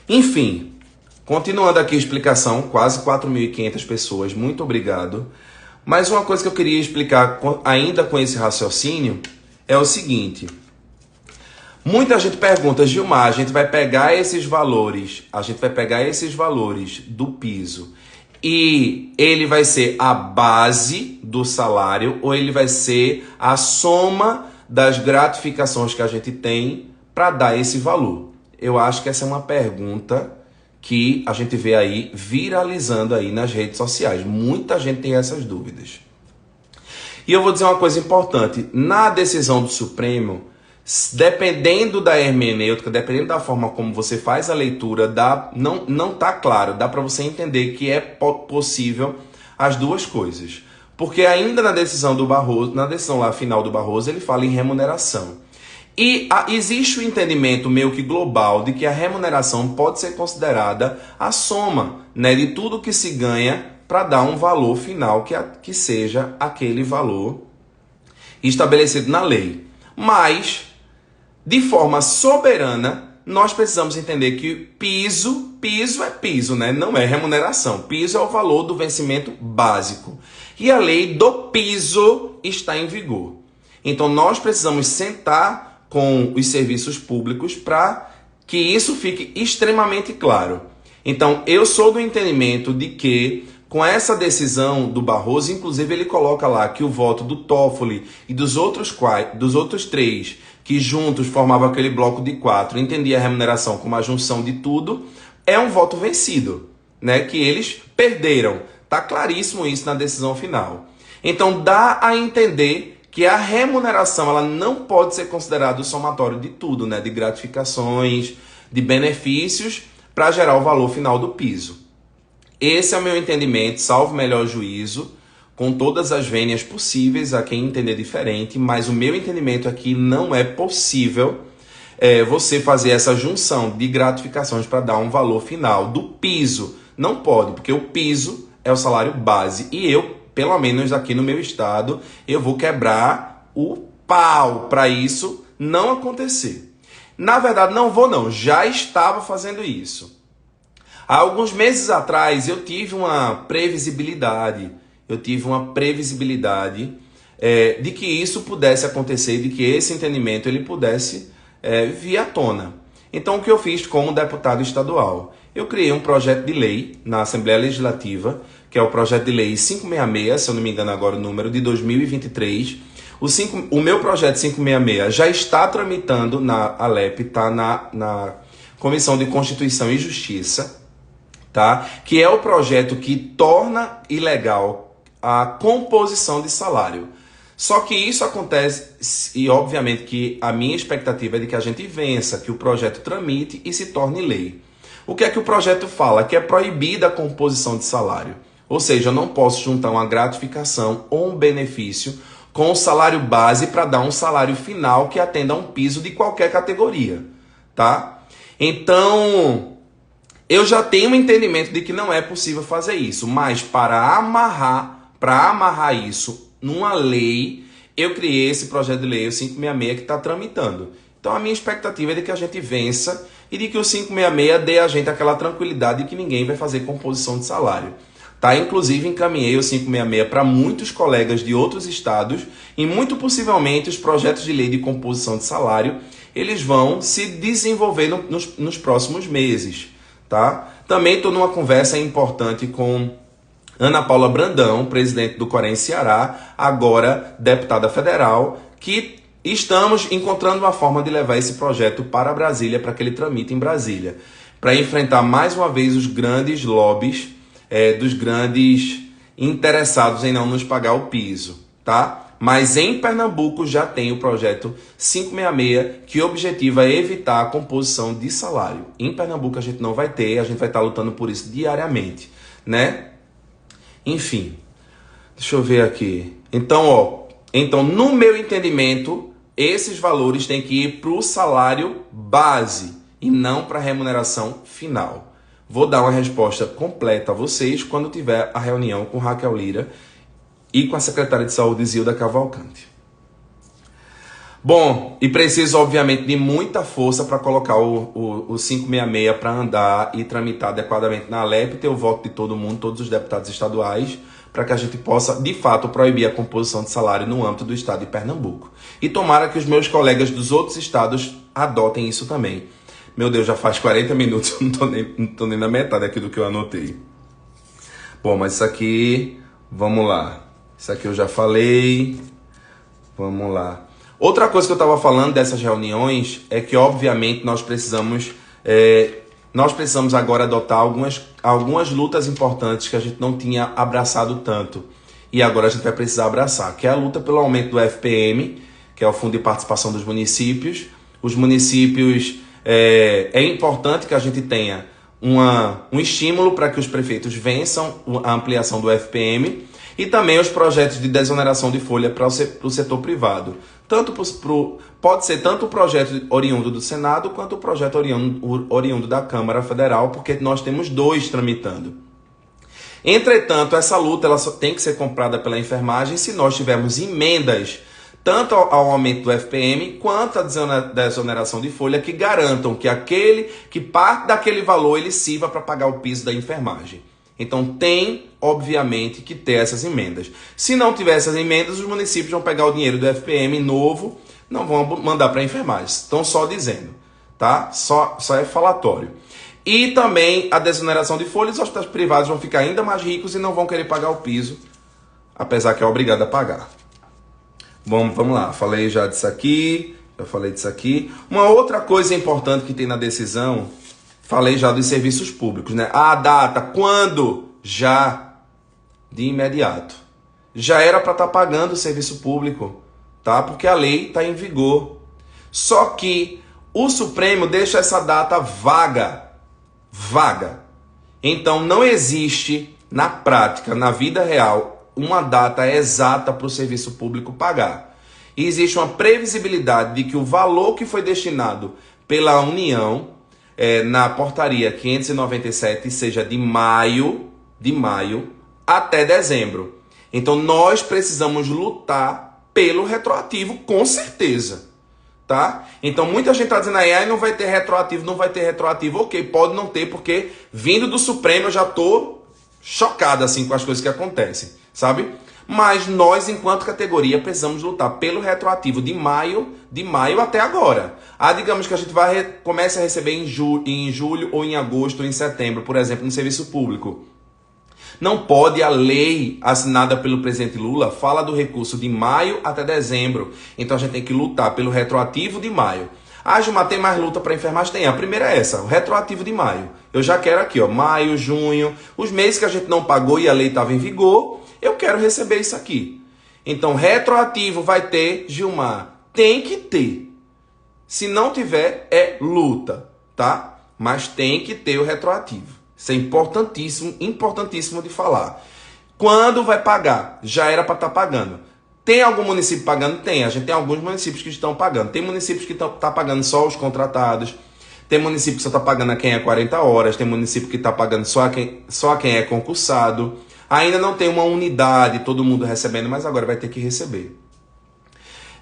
Enfim, continuando aqui a explicação, quase 4.500 pessoas, muito obrigado. Mas uma coisa que eu queria explicar ainda com esse raciocínio é o seguinte. Muita gente pergunta, Gilmar, a gente vai pegar esses valores do piso e ele vai ser a base do salário ou ele vai ser a soma das gratificações que a gente tem para dar esse valor? Eu acho que essa é uma pergunta que a gente vê aí viralizando aí nas redes sociais. Muita gente tem essas dúvidas. E eu vou dizer uma coisa importante. Na decisão do Supremo, dependendo da hermenêutica, dependendo da forma como você faz a leitura, não tá claro. Dá para você entender que é possível as duas coisas. Porque ainda na decisão do Barroso, na decisão lá final do Barroso, ele fala em remuneração. E existe o entendimento meio que global de que a remuneração pode ser considerada a soma, né, de tudo que se ganha para dar um valor final que seja aquele valor estabelecido na lei. Mas, de forma soberana, nós precisamos entender que piso é piso, né? Não é remuneração. Piso é o valor do vencimento básico. E a lei do piso está em vigor. Então, nós precisamos sentar com os serviços públicos para que isso fique extremamente claro. Então, eu sou do entendimento de que, com essa decisão do Barroso, inclusive ele coloca lá que o voto do Toffoli e dos outros 3, que juntos formavam aquele bloco de 4, entendia a remuneração como a junção de tudo, é um voto vencido, né? Que eles perderam. Está claríssimo isso na decisão final. Então, dá a entender que a remuneração ela não pode ser considerada o somatório de tudo, né? De gratificações, de benefícios, para gerar o valor final do piso. Esse é o meu entendimento, salvo melhor juízo, com todas as vênias possíveis a quem entender diferente, mas o meu entendimento aqui não é possível você fazer essa junção de gratificações para dar um valor final do piso. Não pode, porque o piso é o salário base e eu, pelo menos aqui no meu estado, eu vou quebrar o pau para isso não acontecer. Na verdade, não vou não, já estava fazendo isso. Há alguns meses atrás eu tive uma previsibilidade, de que isso pudesse acontecer, de que esse entendimento ele pudesse vir à tona. Então o que eu fiz como deputado estadual? Eu criei um projeto de lei na Assembleia Legislativa, que é o projeto de lei 566, se eu não me engano agora o número, de 2023. O meu projeto 566 já está tramitando na Alep, está na Comissão de Constituição e Justiça, tá? Que é o projeto que torna ilegal a composição de salário. Só que isso acontece, e obviamente que a minha expectativa é de que a gente vença, que o projeto tramite e se torne lei. O que é que o projeto fala? Que é proibida a composição de salário. Ou seja, eu não posso juntar uma gratificação ou um benefício com o salário base para dar um salário final que atenda a um piso de qualquer categoria, tá? Então, eu já tenho um entendimento de que não é possível fazer isso, mas para amarrar isso numa lei, eu criei esse projeto de lei, o 566, que está tramitando. Então, a minha expectativa é de que a gente vença e de que o 566 dê a gente aquela tranquilidade de que ninguém vai fazer composição de salário. Tá? Inclusive, encaminhei o 566 para muitos colegas de outros estados e muito possivelmente os projetos de lei de composição de salário eles vão se desenvolver nos próximos meses. Tá? Também estou numa conversa importante com Ana Paula Brandão, presidente do Corém Ceará, agora deputada federal, que estamos encontrando uma forma de levar esse projeto para Brasília, para que ele tramite em Brasília, para enfrentar mais uma vez os grandes lobbies dos grandes interessados em não nos pagar o piso, tá? Mas em Pernambuco já tem o projeto 566, que objetiva é evitar a composição de salário. Em Pernambuco a gente não vai ter, a gente vai estar lutando por isso diariamente, né? Enfim, deixa eu ver aqui. Então, no meu entendimento, esses valores têm que ir para o salário base e não para a remuneração final. Vou dar uma resposta completa a vocês quando tiver a reunião com Raquel Lira e com a secretária de Saúde, Zilda Cavalcante. Bom, e preciso, obviamente, de muita força para colocar o 566 para andar e tramitar adequadamente na Alep, ter o voto de todo mundo, todos os deputados estaduais, para que a gente possa, de fato, proibir a composição de salário no âmbito do estado de Pernambuco. E tomara que os meus colegas dos outros estados adotem isso também. Meu Deus, já faz 40 minutos, eu não tô nem na metade aqui do que eu anotei. Bom, mas isso aqui, vamos lá. Isso aqui eu já falei. Vamos lá. Outra coisa que eu estava falando dessas reuniões é que, obviamente, nós precisamos agora adotar algumas lutas importantes que a gente não tinha abraçado tanto. E agora a gente vai precisar abraçar, que é a luta pelo aumento do FPM, que é o Fundo de Participação dos Municípios. Os municípios... É importante que a gente tenha um estímulo para que os prefeitos vençam a ampliação do FPM e também os projetos de desoneração de folha para o setor privado. Pode ser tanto o projeto oriundo do Senado quanto o projeto oriundo da Câmara Federal, porque nós temos 2 tramitando. Entretanto, essa luta ela só tem que ser comprada pela enfermagem se nós tivermos emendas tanto ao aumento do FPM quanto à desoneração de folha que garantam que parte daquele valor ele sirva para pagar o piso da enfermagem. Então tem, obviamente, que ter essas emendas. Se não tiver essas emendas, os municípios vão pegar o dinheiro do FPM novo, não vão mandar para a enfermagem. Estão só dizendo, tá? Só é falatório. E também a desoneração de folha, os hospitais privados vão ficar ainda mais ricos e não vão querer pagar o piso, apesar que é obrigado a pagar. Bom, vamos lá. Falei já disso aqui, já falei disso aqui. Uma outra coisa importante que tem na decisão, falei já dos serviços públicos, né? A data, quando? Já, de imediato. Já era para estar pagando o serviço público, tá? Porque a lei está em vigor. Só que o Supremo deixa essa data vaga. Então não existe, na prática, na vida real, uma data exata para o serviço público pagar. E existe uma previsibilidade de que o valor que foi destinado pela União na portaria 597 seja de maio até dezembro. Então nós precisamos lutar pelo retroativo, com certeza. Tá? Então muita gente está dizendo aí, não vai ter retroativo. Ok, pode não ter, porque vindo do Supremo eu já estou chocado assim, com as coisas que acontecem, sabe? Mas nós, enquanto categoria, precisamos lutar pelo retroativo de maio até agora. Digamos que a gente comece a receber em julho ou em agosto ou em setembro, por exemplo, no serviço público. Não pode, a lei assinada pelo presidente Lula fala do recurso de maio até dezembro. Então a gente tem que lutar pelo retroativo de maio. Gilmar, tem mais luta para enfermagem? Tem. A primeira é essa, o retroativo de maio. Eu já quero aqui, ó, maio, junho, os meses que a gente não pagou e a lei estava em vigor, eu quero receber isso aqui. Então, retroativo vai ter, Gilmar, tem que ter. Se não tiver, é luta, tá? Mas tem que ter o retroativo. Isso é importantíssimo de falar. Quando vai pagar? Já era para estar pagando. Tem algum município pagando? Tem. A gente tem alguns municípios que estão pagando. Tem municípios que estão pagando só os contratados. Tem município que só está pagando a quem é 40 horas. Tem município que está pagando só a quem é concursado. Ainda não tem uma unidade, todo mundo recebendo, mas agora vai ter que receber.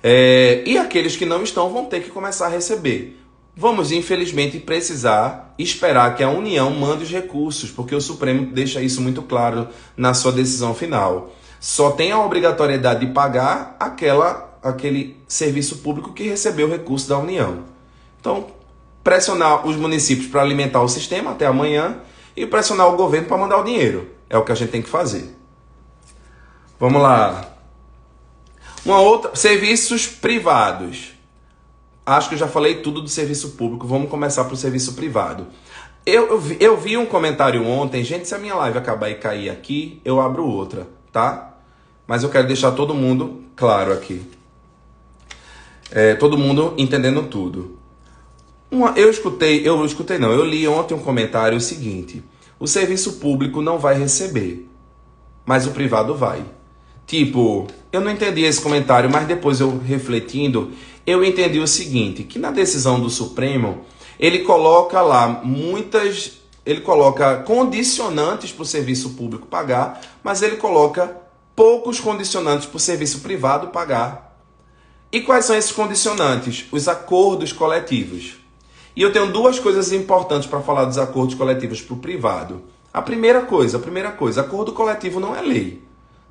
E aqueles que não estão vão ter que começar a receber. Vamos, infelizmente, precisar esperar que a União mande os recursos, porque o Supremo deixa isso muito claro na sua decisão final. Só tem a obrigatoriedade de pagar aquele serviço público que recebeu o recurso da União. Então, pressionar os municípios para alimentar o sistema até amanhã e pressionar o governo para mandar o dinheiro. É o que a gente tem que fazer. Vamos lá. Serviços privados. Acho que eu já falei tudo do serviço público. Vamos começar para o serviço privado. Eu vi um comentário ontem. Gente, se a minha live acabar e cair aqui, eu abro outra, tá? Mas eu quero deixar todo mundo claro aqui. Todo mundo entendendo tudo. Eu li ontem um comentário seguinte. O serviço público não vai receber, mas o privado vai. Tipo, eu não entendi esse comentário, mas depois eu refletindo, eu entendi o seguinte, que na decisão do Supremo, ele coloca lá ele coloca condicionantes para o serviço público pagar, mas ele coloca poucos condicionantes para o serviço privado pagar. E quais são esses condicionantes? Os acordos coletivos. E eu tenho 2 coisas importantes para falar dos acordos coletivos para o privado. A primeira coisa, acordo coletivo não é lei,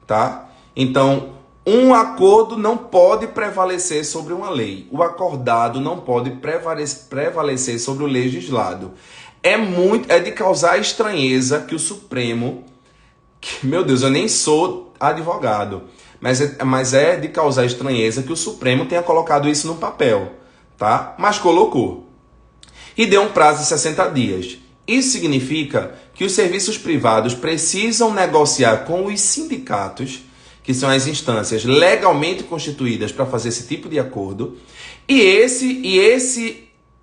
tá? Então, um acordo não pode prevalecer sobre uma lei. O acordado não pode prevalecer sobre o legislado. É de causar estranheza que o Supremo, meu Deus, eu nem sou advogado, mas é de causar estranheza que o Supremo tenha colocado isso no papel, tá? Mas colocou. E deu um prazo de 60 dias. Isso significa que os serviços privados precisam negociar com os sindicatos, que são as instâncias legalmente constituídas para fazer esse tipo de acordo, e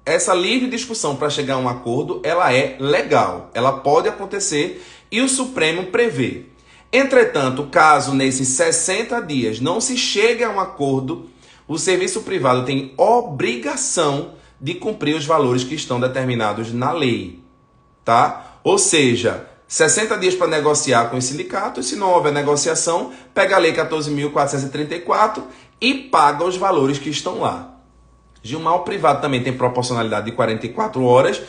essa livre discussão para chegar a um acordo, ela é legal, ela pode acontecer e o Supremo prevê. Entretanto, caso nesses 60 dias não se chegue a um acordo, o serviço privado tem obrigação de cumprir os valores que estão determinados na lei, tá? Ou seja, 60 dias para negociar com os sindicatos, se não houver negociação, pega a lei 14.434 e paga os valores que estão lá. Gilmar, o privado também tem proporcionalidade de 44 horas,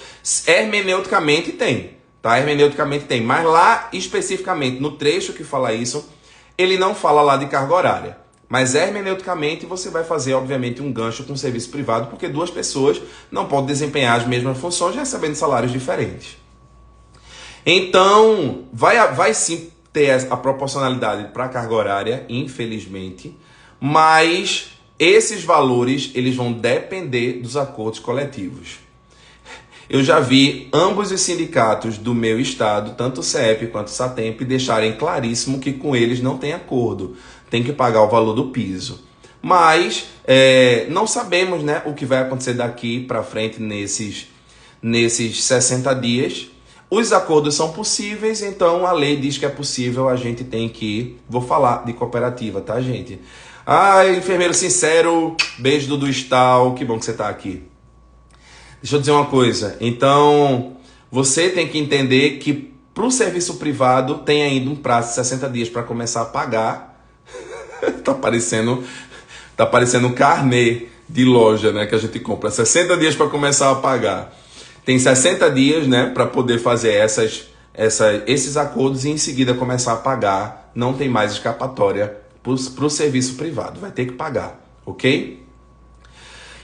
hermeneuticamente tem, tá? Hermeneuticamente tem, mas lá especificamente no trecho que fala isso, ele não fala lá de carga horária. Mas hermeneuticamente você vai fazer, obviamente, um gancho com o serviço privado, porque duas pessoas não podem desempenhar as mesmas funções recebendo salários diferentes. Então, vai sim ter a proporcionalidade para a carga horária, infelizmente, mas esses valores eles vão depender dos acordos coletivos. Eu já vi ambos os sindicatos do meu estado, tanto o CEP quanto o SATEMP, deixarem claríssimo que com eles não tem acordo, tem que pagar o valor do piso. Mas não sabemos, né, o que vai acontecer daqui para frente nesses 60 dias. Os acordos são possíveis, então a lei diz que é possível, a gente tem que ir. Vou falar de cooperativa, tá, gente? Enfermeiro sincero, beijo do Stal, que bom que você está aqui. Deixa eu dizer uma coisa, então você tem que entender que para o serviço privado tem ainda um prazo de 60 dias para começar a pagar. tá parecendo um carnê de loja, né, que a gente compra. 60 dias para começar a pagar. Tem 60 dias, né, para poder fazer esses acordos e em seguida começar a pagar. Não tem mais escapatória para o serviço privado, vai ter que pagar, ok?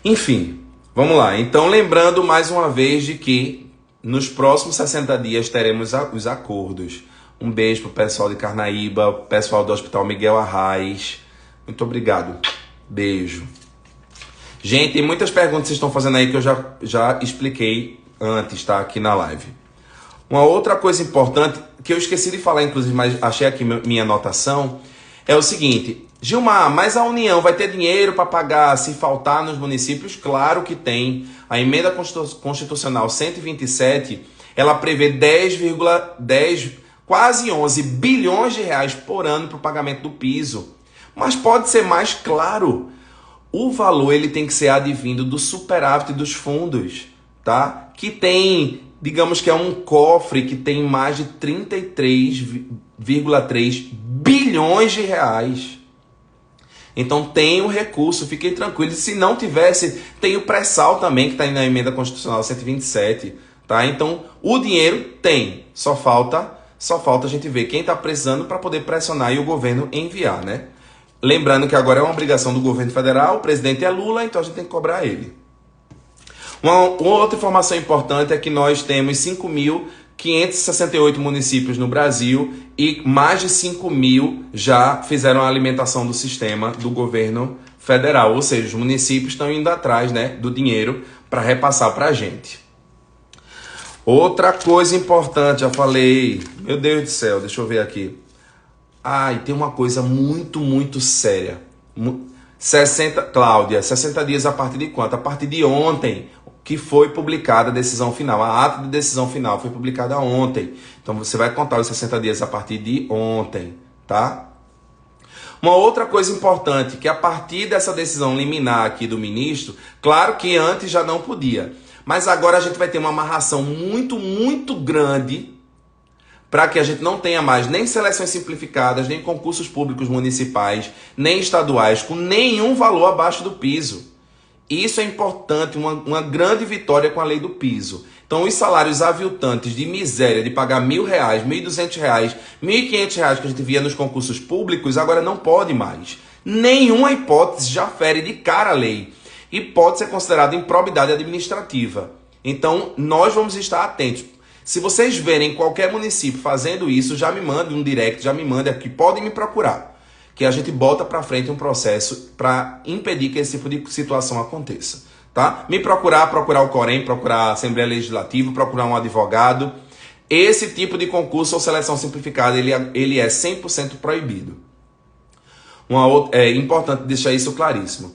Enfim, vamos lá. Então, lembrando mais uma vez de que nos próximos 60 dias teremos os acordos. Um beijo para o pessoal de Carnaíba, pessoal do Hospital Miguel Arraes. Muito obrigado. Beijo. Gente, tem muitas perguntas que vocês estão fazendo aí que eu já expliquei antes, tá? Aqui na live. Uma outra coisa importante, que eu esqueci de falar, inclusive, mas achei aqui minha anotação, é o seguinte: Gilmar, mas a União vai ter dinheiro para pagar se faltar nos municípios? Claro que tem. A emenda constitucional 127, ela prevê 10,10, quase 11 bilhões de reais por ano para o pagamento do piso. Mas pode ser mais claro. O valor ele tem que ser advindo do superávit dos fundos, tá? Que tem, digamos que é um cofre que tem mais de 33,3 bilhões de reais. Então tem o recurso, fiquem tranquilos. Se não tivesse, tem o pré-sal também, que está aí na emenda constitucional 127, tá? Então o dinheiro tem, só falta a gente ver quem está precisando para poder pressionar e o governo enviar, né? Lembrando que agora é uma obrigação do governo federal, o presidente é Lula, então a gente tem que cobrar ele. Uma outra informação importante é que nós temos 5.568 municípios no Brasil e mais de 5.000 já fizeram a alimentação do sistema do governo federal. Ou seja, os municípios estão indo atrás, né, do dinheiro para repassar para a gente. Outra coisa importante, já falei, meu Deus do céu, deixa eu ver aqui. E tem uma coisa muito, muito séria. 60 dias a partir de quanto? A partir de ontem, que foi publicada a decisão final. A ata de decisão final foi publicada ontem. Então você vai contar os 60 dias a partir de ontem, tá? Uma outra coisa importante, que a partir dessa decisão liminar aqui do ministro, claro que antes já não podia, mas agora a gente vai ter uma amarração muito, muito grande para que a gente não tenha mais nem seleções simplificadas, nem concursos públicos municipais, nem estaduais, com nenhum valor abaixo do piso. Isso é importante, uma grande vitória com a lei do piso. Então, os salários aviltantes de miséria, de pagar R$1.000, R$1.200, R$1.500 que a gente via nos concursos públicos, agora não pode mais. Nenhuma hipótese já fere de cara a lei e pode ser considerada improbidade administrativa. Então, nós vamos estar atentos. Se vocês verem qualquer município fazendo isso, já me mandem um direct, já me mandem aqui, podem me procurar, que a gente bota para frente um processo para impedir que esse tipo de situação aconteça, tá? Me procurar o Corém, procurar a Assembleia Legislativa, procurar um advogado. Esse tipo de concurso ou seleção simplificada, ele é 100% proibido. É importante deixar isso claríssimo.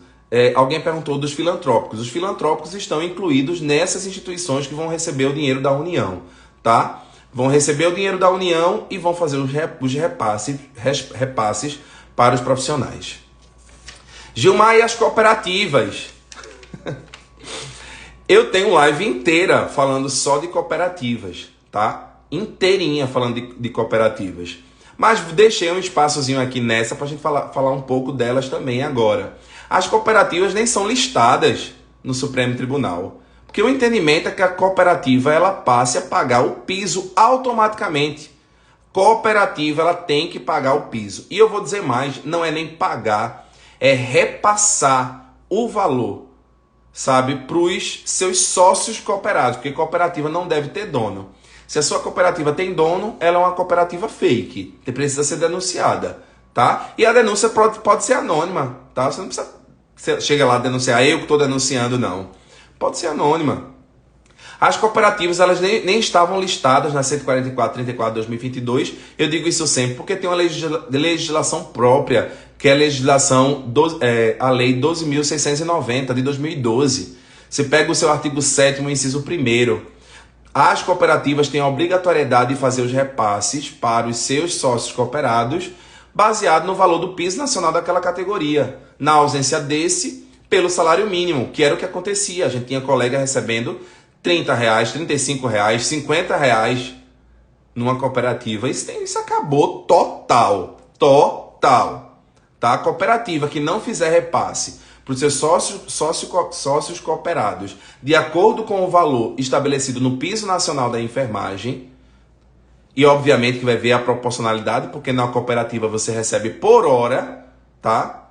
Alguém perguntou dos filantrópicos. Os filantrópicos estão incluídos nessas instituições que vão receber o dinheiro da União, tá? Vão receber o dinheiro da União e vão fazer os repasses para os profissionais. Gilmar, e as cooperativas? Eu tenho live inteira falando só de cooperativas, tá? Inteirinha falando de cooperativas. Mas deixei um espaçozinho aqui nessa para a gente falar um pouco delas também agora. As cooperativas nem são listadas no Supremo Tribunal. Porque o entendimento é que a cooperativa ela passe a pagar o piso automaticamente. Cooperativa ela tem que pagar o piso. E eu vou dizer mais, não é nem pagar, é repassar o valor, sabe, para os seus sócios cooperados. Porque cooperativa não deve ter dono. Se a sua cooperativa tem dono, ela é uma cooperativa fake, que precisa ser denunciada, tá? E a denúncia pode ser anônima, tá? Você não precisa chegar lá e denunciar, eu que estou denunciando, não. Pode ser anônima. As cooperativas, elas nem estavam listadas na 144/34/2022. Eu digo isso sempre porque tem uma legislação própria, que é a legislação, a Lei 12.690 de 2012. Você pega o seu artigo 7º, inciso 1º. As cooperativas têm a obrigatoriedade de fazer os repasses para os seus sócios cooperados, baseado no valor do piso nacional daquela categoria. Na ausência desse, pelo salário mínimo, que era o que acontecia. A gente tinha colega recebendo R$30, R$35, R$50 numa cooperativa. Isso acabou total. Tá? A cooperativa que não fizer repasse para os seus sócios cooperados, de acordo com o valor estabelecido no piso nacional da enfermagem, e obviamente que vai ver a proporcionalidade, porque na cooperativa você recebe por hora, tá?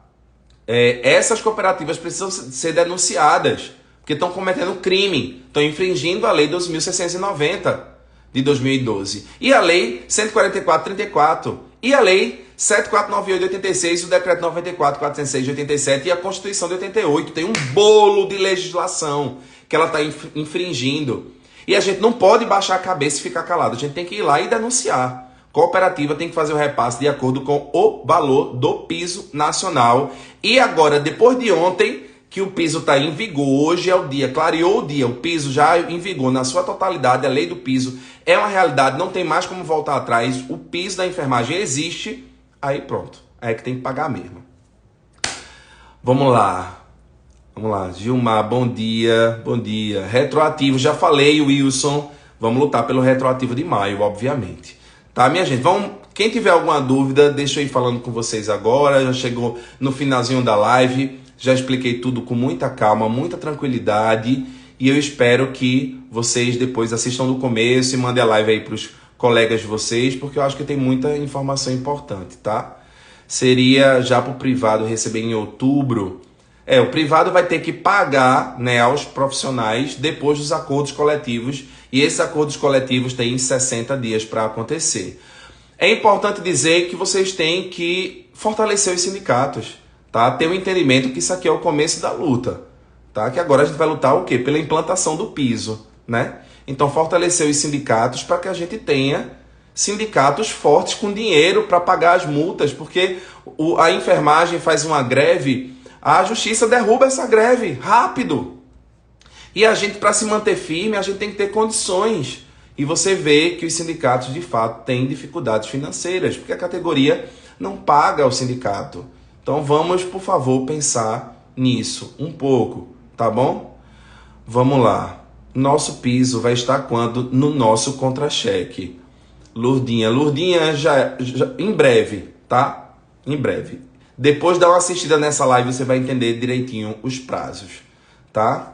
Essas cooperativas precisam ser denunciadas, porque estão cometendo crime, estão infringindo a Lei 12.690 de 2012, e a Lei 144/34, e a Lei 7498 de 86, o Decreto 94.406 de 87 e a Constituição de 88. Tem um bolo de legislação que ela está infringindo. E a gente não pode baixar a cabeça e ficar calado. A gente tem que ir lá e denunciar. Cooperativa tem que fazer o repasse de acordo com o valor do piso nacional. E agora, depois de ontem, que o piso está em vigor, hoje é o dia, clareou o dia, o piso já em vigor na sua totalidade, a lei do piso é uma realidade, não tem mais como voltar atrás, o piso da enfermagem existe, aí pronto, aí é que tem que pagar mesmo. Vamos lá, Gilmar, bom dia, retroativo, já falei, Wilson, vamos lutar pelo retroativo de maio, obviamente. Tá, minha gente, quem tiver alguma dúvida, deixa eu ir falando com vocês agora, já chegou no finalzinho da live, já expliquei tudo com muita calma, muita tranquilidade, e eu espero que vocês depois assistam do começo e mandem a live aí para os colegas de vocês, porque eu acho que tem muita informação importante, tá? Seria já para o privado receber em outubro. O privado vai ter que pagar, né, aos profissionais depois dos acordos coletivos, e esses acordos coletivos têm 60 dias para acontecer. É importante dizer que vocês têm que fortalecer os sindicatos, tá? Ter um entendimento que isso aqui é o começo da luta, tá? Que agora a gente vai lutar o quê? Pela implantação do piso, né? Então fortalecer os sindicatos para que a gente tenha sindicatos fortes com dinheiro para pagar as multas, porque a enfermagem faz uma greve, a justiça derruba essa greve rápido. E a gente, para se manter firme, a gente tem que ter condições. E você vê que os sindicatos, de fato, têm dificuldades financeiras, porque a categoria não paga ao sindicato. Então vamos, por favor, pensar nisso um pouco, tá bom? Vamos lá. Nosso piso vai estar quando? No nosso contra-cheque. Lourdinha já em breve, tá? Em breve. Depois dá uma assistida nessa live, você vai entender direitinho os prazos, tá?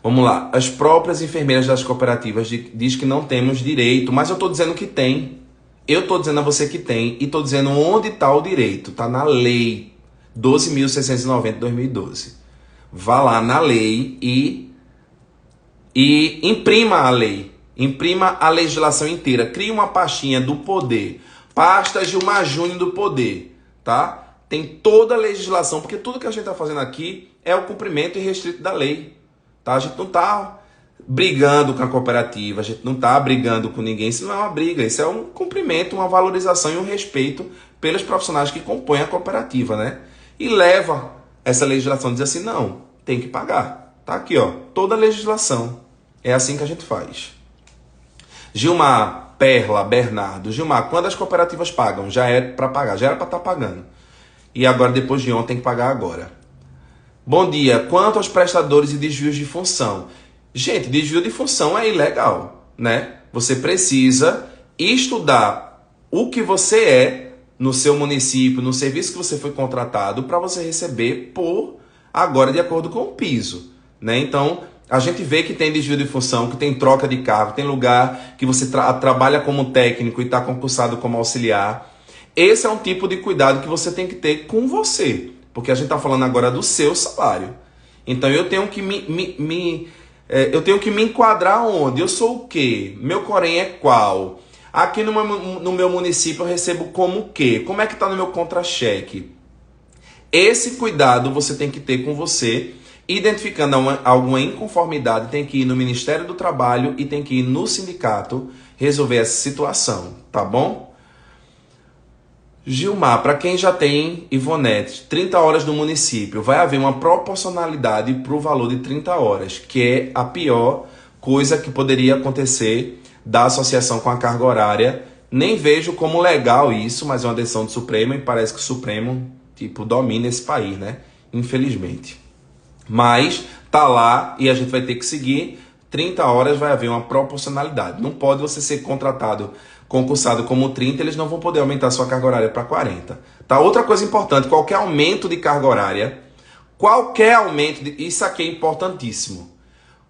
Vamos lá. As próprias enfermeiras das cooperativas diz que não temos direito, mas eu estou dizendo que tem. Eu estou dizendo a você que tem e estou dizendo onde está o direito. Está na lei 12.690 de 2012. Vá lá na lei e imprima a lei. Imprima a legislação inteira. Crie uma pastinha do poder. Pasta Gilmar Júnior do poder, tá? Tem toda a legislação, porque tudo que a gente está fazendo aqui é o cumprimento irrestrito da lei. Tá? A gente não está brigando com a cooperativa, a gente não está brigando com ninguém, isso não é uma briga, isso é um cumprimento, uma valorização e um respeito pelos profissionais que compõem a cooperativa, né? E leva essa legislação diz assim, não, tem que pagar. Tá aqui, ó, toda a legislação. É assim que a gente faz. Gilmar, Perla, Bernardo. Gilmar, quando as cooperativas pagam? Já é para pagar, já era para estar pagando. E agora, depois de ontem, tem que pagar agora. Bom dia. Quanto aos prestadores e desvios de função? Gente, desvio de função é ilegal, né? Você precisa estudar o que você é no seu município, no serviço que você foi contratado, para você receber por agora de acordo com o piso, né? Então, a gente vê que tem desvio de função, que tem troca de cargo, tem lugar que você trabalha como técnico e está concursado como auxiliar. Esse é um tipo de cuidado que você tem que ter com você, porque a gente está falando agora do seu salário. Então eu tenho que eu tenho que me enquadrar onde? Eu sou o quê? Meu Corém é qual? Aqui no meu município eu recebo como o quê? Como é que está no meu contra-cheque? Esse cuidado você tem que ter com você. Identificando alguma inconformidade, tem que ir no Ministério do Trabalho e tem que ir no sindicato resolver essa situação, tá bom? Gilmar, para quem já tem Ivonete, 30 horas no município, vai haver uma proporcionalidade para o valor de 30 horas, que é a pior coisa que poderia acontecer da associação com a carga horária. Nem vejo como legal isso, mas é uma decisão do Supremo e parece que o Supremo domina esse país, né? Infelizmente. Mas tá lá e a gente vai ter que seguir. 30 horas vai haver uma proporcionalidade. Não pode você ser concursado como 30, eles não vão poder aumentar sua carga horária para 40. Tá? Outra coisa importante, qualquer aumento de carga horária, isso aqui é importantíssimo.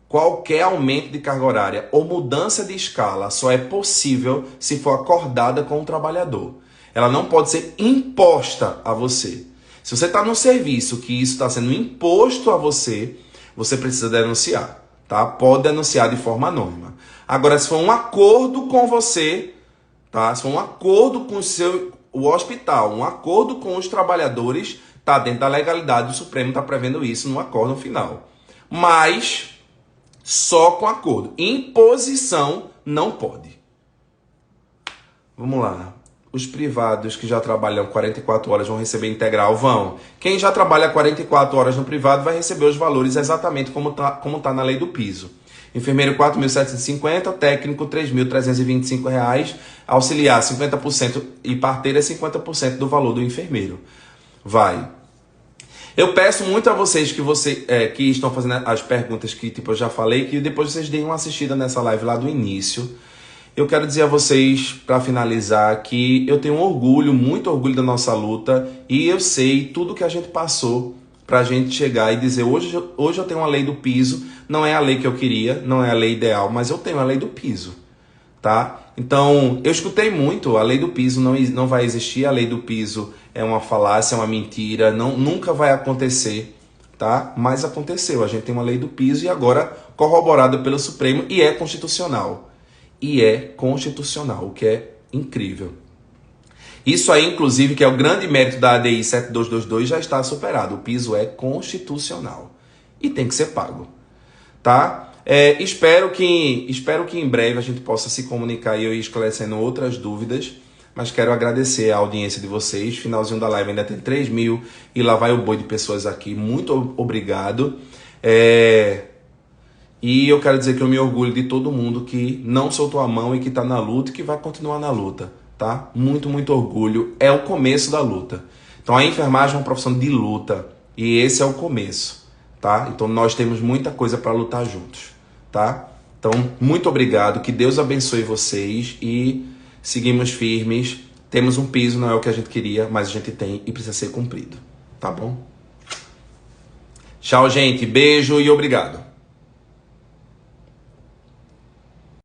Qualquer aumento de carga horária ou mudança de escala só é possível se for acordada com o trabalhador. Ela não pode ser imposta a você. Se você está num serviço que isso está sendo imposto a você, você precisa denunciar, tá? Pode denunciar de forma anônima. Agora, se for um acordo com você, tá? Se for um acordo com o hospital, um acordo com os trabalhadores, tá dentro da legalidade, o Supremo está prevendo isso no acordo final. Mas só com acordo. Imposição não pode. Vamos lá. Os privados que já trabalham 44 horas vão receber integral? Vão. Quem já trabalha 44 horas no privado vai receber os valores exatamente como tá na lei do piso. Enfermeiro R$ 4.750, técnico R$ 3.325, auxiliar 50% e parteira 50% do valor do enfermeiro. Vai. Eu peço muito a vocês que estão fazendo as perguntas que eu já falei, que depois vocês deem uma assistida nessa live lá do início. Eu quero dizer a vocês, para finalizar, que eu tenho muito orgulho da nossa luta e eu sei tudo que a gente passou para a gente chegar e dizer hoje eu tenho uma lei do piso, não é a lei que eu queria, não é a lei ideal, mas eu tenho a lei do piso, tá? Então, eu escutei muito, a lei do piso não vai existir, a lei do piso é uma falácia, é uma mentira, nunca vai acontecer, tá? Mas aconteceu, a gente tem uma lei do piso e agora corroborada pelo Supremo e é constitucional. E é constitucional, o que é incrível. Isso aí, inclusive, que é o grande mérito da ADI 7222, já está superado. O piso é constitucional e tem que ser pago, tá? Espero que em breve a gente possa se comunicar e eu ir esclarecendo outras dúvidas, mas quero agradecer a audiência de vocês. Finalzinho da live ainda tem 3.000 e lá vai o boi de pessoas aqui. Muito obrigado. E eu quero dizer que eu me orgulho de todo mundo que não soltou a mão e que está na luta e que vai continuar na luta, tá? Muito, muito orgulho. É o começo da luta. Então a enfermagem é uma profissão de luta e esse é o começo, tá? Então nós temos muita coisa para lutar juntos, tá? Então, muito obrigado, que Deus abençoe vocês e seguimos firmes. Temos um piso, não é o que a gente queria, mas a gente tem e precisa ser cumprido, tá bom? Tchau, gente. Beijo e obrigado.